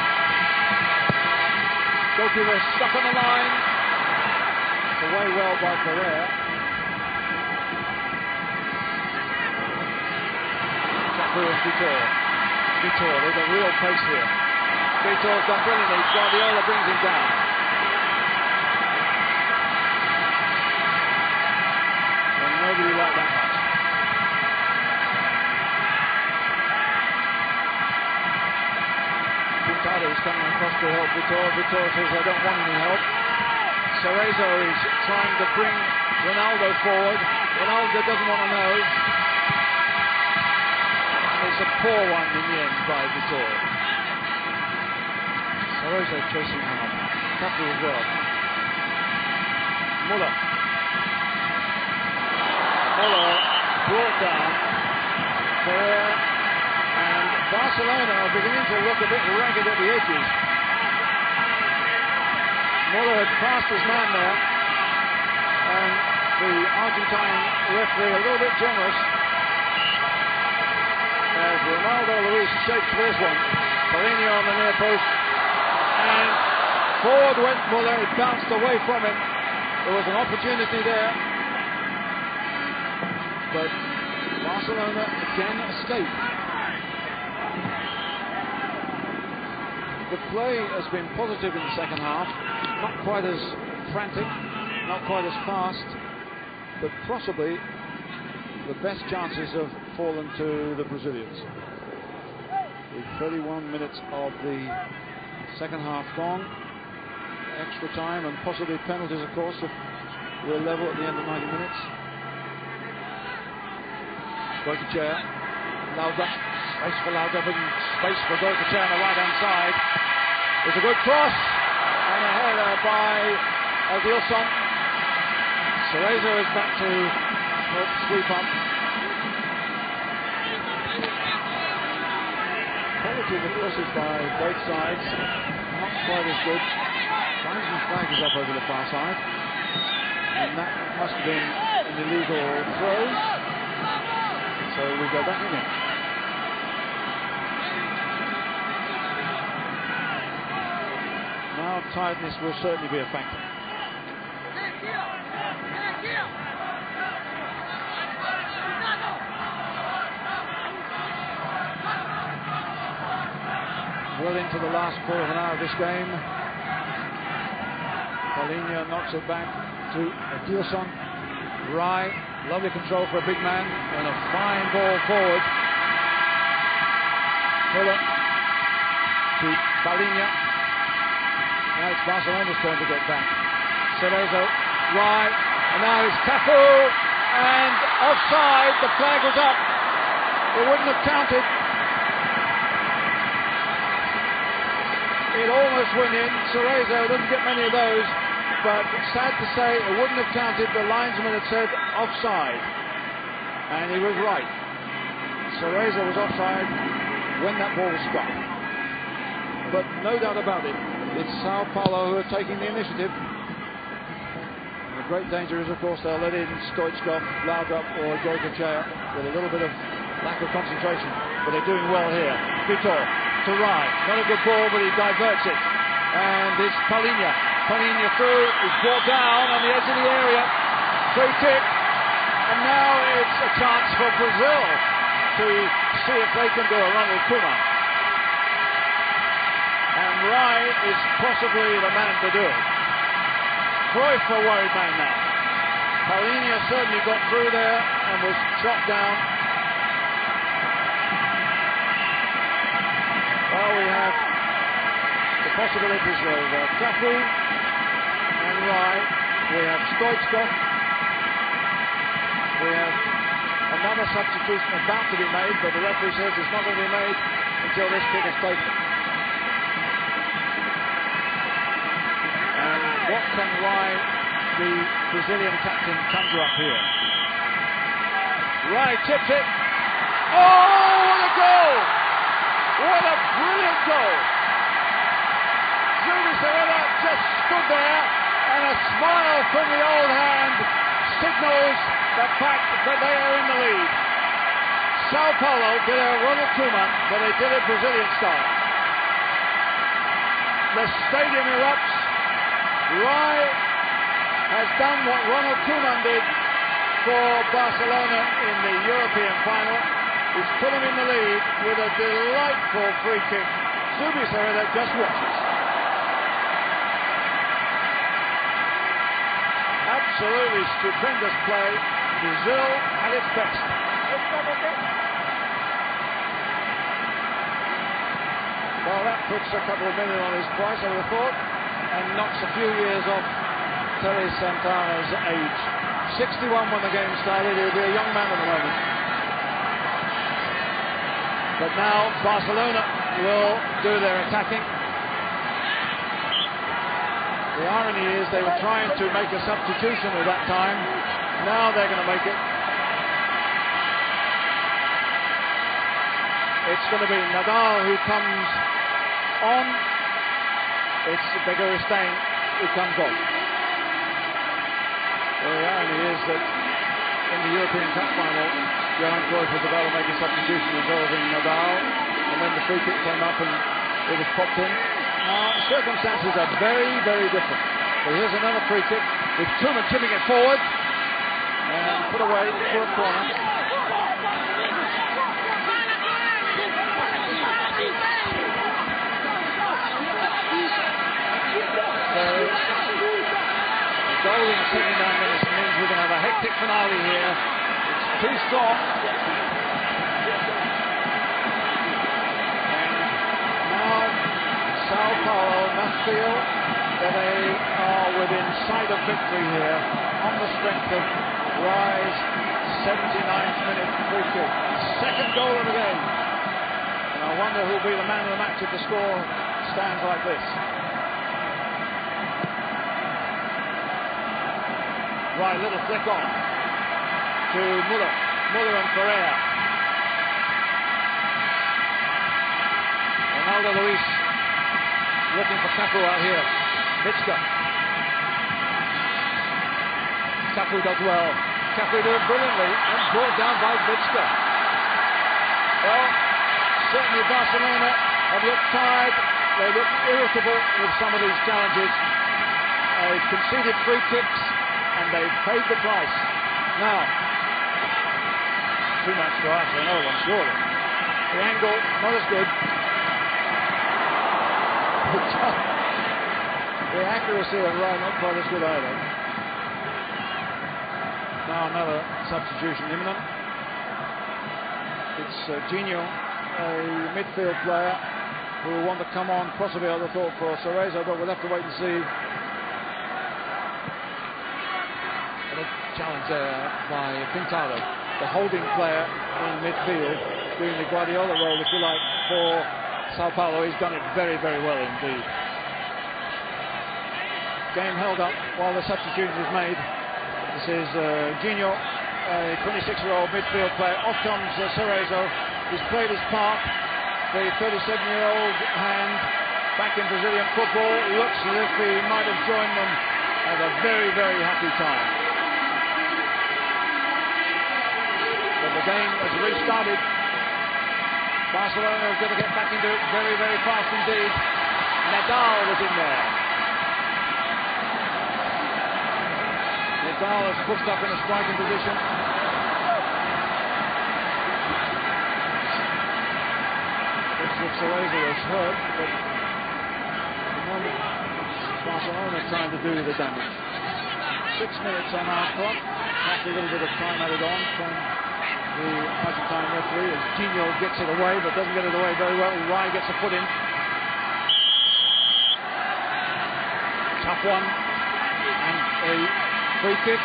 Goalkeeper stuck on the line. Away well by Ferrer. Cafu and Vitor. They've got real pace here. Vitor's done brilliantly. Guardiola brings him down. And nobody liked that much. Pintado is coming across to help Vitor. Vitor says, I don't want any help. Cerezo is trying to bring Ronaldo forward. Ronaldo doesn't want to know. It's a poor one in the end by Vitor. Cerezo chasing hard. Cafu as well. Muller brought down. Ferrer and Barcelona are beginning to look a bit ragged at the edges. Muller had passed his man there, and the Argentine referee a little bit generous as Ronaldo Luis shapes for this one. Paulo on the near post, and forward went Muller. It bounced away from him. There was an opportunity there, but Barcelona again escaped. The play has been positive in the second half, not quite as frantic, not quite as fast, but possibly the best chances have fallen to the Brazilians. With 31 minutes of the second half gone, extra time and possibly penalties, of course, if we're level at the end of 90 minutes. Goicoechea, Laudrup, space for Laudrup and space for Goicoechea on the right-hand side. It's a good cross and a header by Aldison. Cerezo is back to help sweep up. Quality of the crosses by both sides, not quite as good. Linesman's flag is up over the far side, and that must have been an illegal throw. So we go back again. Now tiredness will certainly be a factor. Well into the last quarter of an hour of this game. Paulo knocks it back to Aldison. Right, lovely control for a big man, and a fine ball forward. Muller to Paulinho. Now it's Barcelona's turn to get back. Cerezo, right, and now it's Cafu, and offside. The flag was up. It wouldn't have counted. It almost went in. Cerezo doesn't get many of those, but sad to say, it wouldn't have counted. The linesman had said offside, and he was right. Cerezo was offside when that ball was struck. But no doubt about it, it's Sao Paulo who are taking the initiative. The great danger is, of course, they'll let in Stoichkov, Laudrup, or Goicoechea with a little bit of lack of concentration. But they're doing well here. Vitor to Rai. Not a good ball, but he diverts it. And it's Paulinho. Paulinho through. He's brought down on the edge of the area. Free kick. And now it's a chance for Brazil to see if they can do a Ronald Koeman. And Rai is possibly the man to do it. Cruyff a worried man now. Paulinho certainly got through there and was shot down. Well, we have the possibilities of Cafu and Rai. We have Stoichkov. We have another substitution about to be made, but the referee says it's not going to be made until this kick is taken. And what can Rai, the Brazilian captain, conjure up here? Rai tips it. Oh, what a goal! What a brilliant goal! Zubizarreta just stood there, and a smile from the old hand signals the fact that they are in the lead. Sao Paulo did a Ronald Koeman, but they did it Brazilian style. The stadium erupts. Rai has done what Ronald Koeman did for Barcelona in the European final. He's put him in the lead with a delightful free kick. Zubizarreta just watches. Absolutely stupendous play. Brazil at its best. Well, that puts a couple of million on his price, I would have thought, and knocks a few years off Tele Santana's age. 61 when the game started. He'll be a young man at the moment. But now Barcelona will do their attacking. The irony is they were trying to make a substitution at that time. Now they're going to make it. It's going to be Nadal who comes on. It's Begaristain who comes off. The irony is that in the European Cup final, Johan Cruyff was about to make a substitution involving Nadal, and then the free kick came up and it was popped in. Now, circumstances are very, very different. So here's another free kick with Koeman tipping it forward and put away for a corner. So, a goal in 79 minutes means we're going to have a hectic finale here. It's too strong. And now Sao Paulo must feel that they are within sight of victory here on the strength of Rai's 79th minute free kick. Second goal of the game. And I wonder who'll be the man of the match if the score stands like this. Right, little flick on to Muller. Muller and Ferreira. Ronaldo Luis looking for Cafu out here. Mitzka. Cafu does well. Cafu doing brilliantly and brought down by Mitzka. Well, certainly Barcelona have looked tired. They look irritable with some of these challenges. They've conceded free kicks and they've paid the price. Now, too much to ask for another one, surely. The angle, not as good. The accuracy of Rai not quite as good either. Now another substitution imminent. It's Gino, a midfield player who will want to come on, possibly I would have thought for Cerezo, but we'll have to wait and see. A challenge there by Pintado, the holding player in midfield, doing the Guardiola role, if you like, for Sao Paulo. He's done it very, very well indeed. Game held up while the substitution is made. This is Gino, a 26-year-old midfield player. Off comes Cerezo. He's played his part. The 37-year-old hand back in Brazilian football looks as if he might have joined them at a very, very happy time. But the game has restarted. Barcelona have got to get back into it very, very fast indeed. Nadal was in there. Nadal is pushed up in a striking position. Cerezo was hurt, but at the moment Barcelona trying to do the damage. 6 minutes on our clock. Perhaps a little bit of time added on from the Argentine referee as Gino gets it away, but doesn't get it away very well. Rai gets a foot in. Tough one. And a free kick.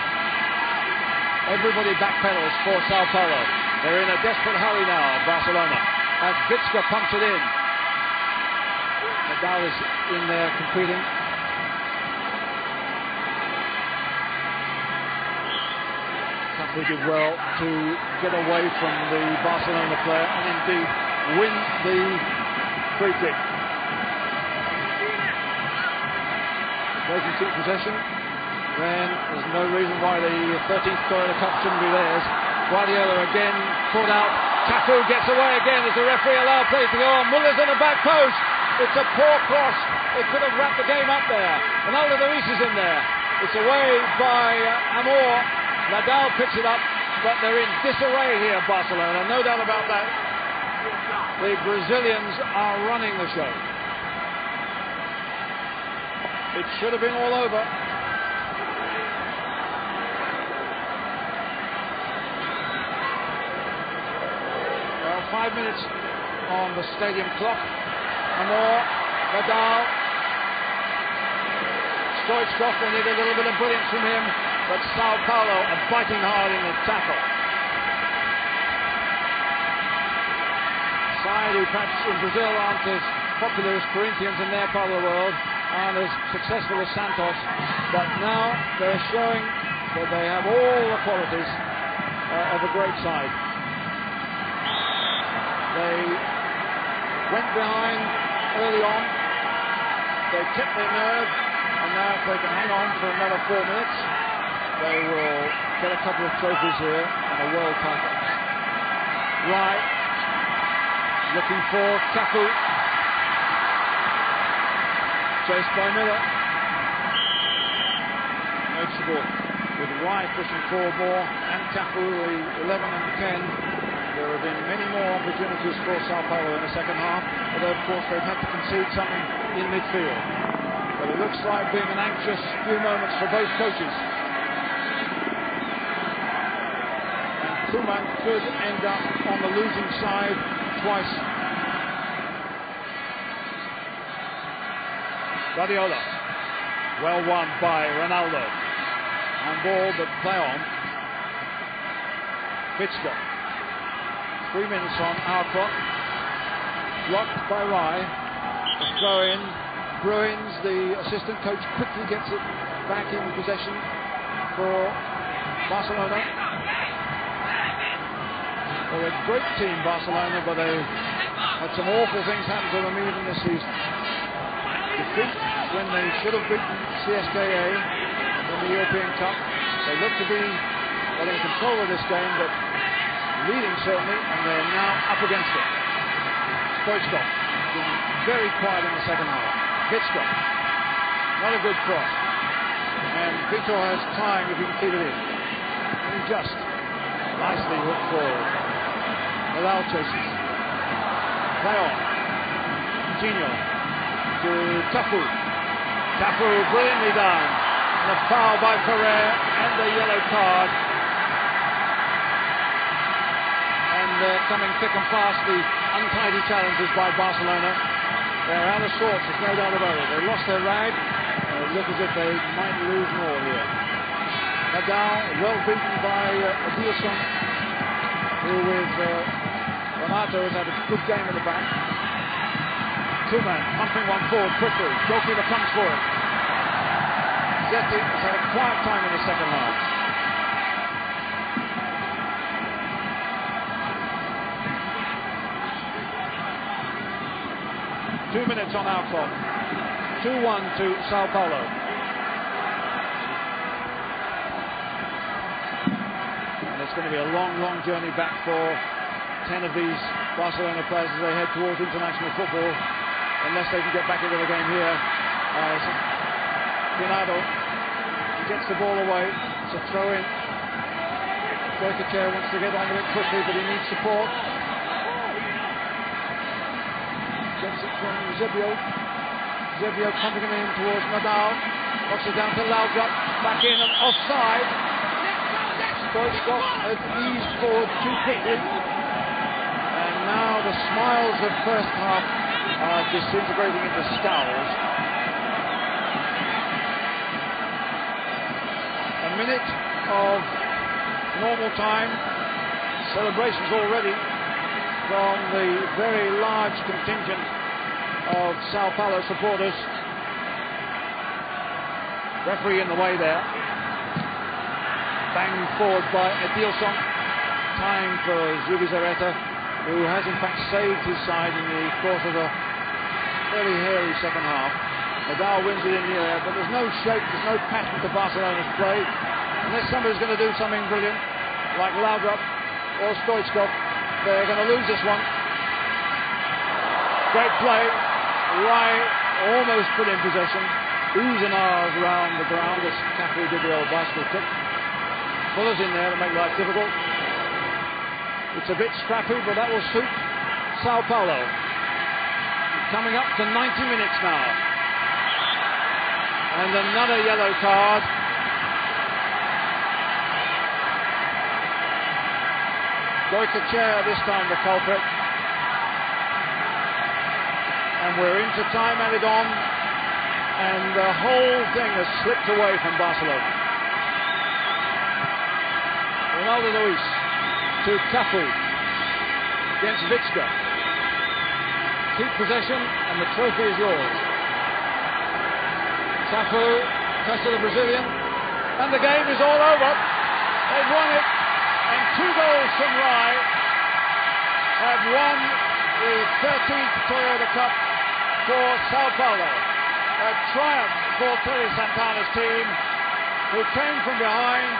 Everybody backpedals for Sao Paulo. They're in a desperate hurry now, Barcelona. As Vitska pumps it in. Nadal is in there competing. Cafu did well to get away from the Barcelona player and indeed win the free kick. They can keep possession. Then there's no reason why the 13th Toyota Cup shouldn't be theirs. Guardiola again pulled out. Cafu gets away again as the referee allowed play to go on. Muller's on the back post. It's a poor cross. It could have wrapped the game up there. Ronaldo Luis is in there. It's away by Amor. Nadal picks it up, but they're in disarray here, Barcelona. No doubt about that. The Brazilians are running the show. It should have been all over. 5 minutes on the stadium clock. Amor, Nadal, Stoichkov, they need a little bit of brilliance from him, but Sao Paulo are biting hard in the tackle. Side who perhaps in Brazil aren't as popular as Corinthians in their part of the world, aren't as successful as Santos, but now they're showing that they have all the qualities of a great side. They went behind early on, they kept their nerve, and now if they can hang on for another 4 minutes, they will get a couple of trophies here and a world title. Rai looking for Cafu, chased by Miller. Noticeable with Rai pushing forward more, and Cafu, the 11 and 10. There have been many more opportunities for Sao Paulo in the second half, although of course they've had to concede something in midfield. But it looks like being an anxious few moments for both coaches. And Koeman could end up on the losing side twice. Guardiola, well won by Ronaldo. And ball, but play on. Vitska. 3 minutes on our clock. Blocked by Rai. The throw in. Bruins, the assistant coach, quickly gets it back in possession for Barcelona. They're a great team, Barcelona, but they had some awful things happen to them even this season. Defeat when they should have beaten CSKA in the European Cup. They look to be in control of this game, but leading certainly, and they're now up against it. Stoichkov been very quiet in the second half. Vitska, not a good cross, and Vitor has time if he can keep it in. And just nicely hooked forward. Nadal chases. Play on. Gino to Cafu. Cafu brilliantly done. And a foul by Ferrer and a yellow card. they're coming thick and fast, the untidy challenges by Barcelona. They're out of sorts, there's no doubt about it. They lost their rag, and it looks as if they might lose more here. Nadal, well beaten by Adilson, who with Renato has had a good game at the back. Koeman pumping one forward quickly, goalkeeper comes for it. Zetti has had a quiet time in the second half. Two minutes on our clock. 2-1 to Sao Paulo. And it's going to be a long, long journey back for 10 of these Barcelona players as they head towards international football, unless they can get back into the game here. Ronaldo gets the ball away. It's a throw in. Goicoechea wants to get on with it quickly, but he needs support. Gets it from Zebio. Zebio pumping him in towards Nadal. Knocks it down to Laudrup. Back in and offside. Stoichkov has eased forward too quickly. And now the smiles of first half are disintegrating into scowls. A minute of normal time. Celebrations already from the very large contingent of Sao Paulo supporters. Referee in the way there. Banged forward by Adilson. Time for Zubizarreta, who has in fact saved his side in the course of a fairly hairy second half. Nadal wins it in the air, but there's no shape, there's no passion to Barcelona's play. Unless somebody's going to do something brilliant, like Laudrup or Stoichkov, they're going to lose this one. Great play. Rai almost put in possession. Oohs and ahs around the ground as Cafu did the old bicycle kick. Fuller's in there to make life difficult. It's a bit scrappy, but that will suit Sao Paulo. Coming up to 90 minutes now. And another yellow card. Goicoechea this time the culprit. And we're into time added on. And the whole thing has slipped away from Barcelona. Ronaldo Luis to Cafu against Vicka. Keep possession and the trophy is yours. Cafu, touch to the Brazilian, and the game is all over. They've won it, and 2 goals from Rai have won the 13th Toyota Cup for Sao Paulo. A triumph for Terry Santana's team, who came from behind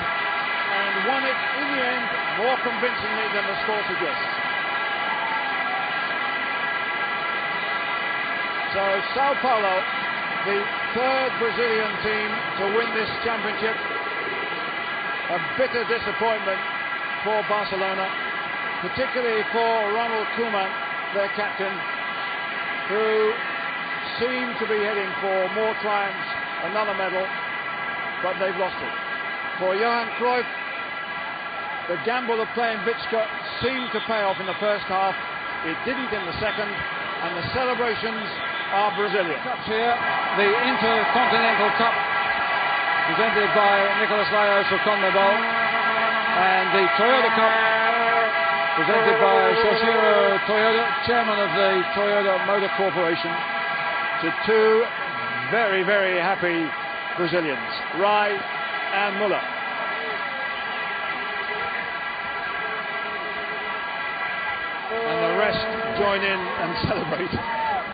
and won it in the end more convincingly than the score suggests. So Sao Paulo, the third Brazilian team to win this championship. A bitter disappointment for Barcelona, particularly for Ronald Koeman, their captain, who seemed to be heading for more triumphs, another medal, but they've lost it. For Johan Cruyff, the gamble of playing Vicka seemed to pay off in the first half. It didn't in the second, and the celebrations are Brazilian. Cups here, the Intercontinental Cup, presented by Nicolas Laios for CONMEBOL, and the Toyota Cup, presented by Shoshiro Toyota, chairman of the Toyota Motor Corporation, to 2 very, very happy Brazilians, Rai and Muller. And the rest join in and celebrate.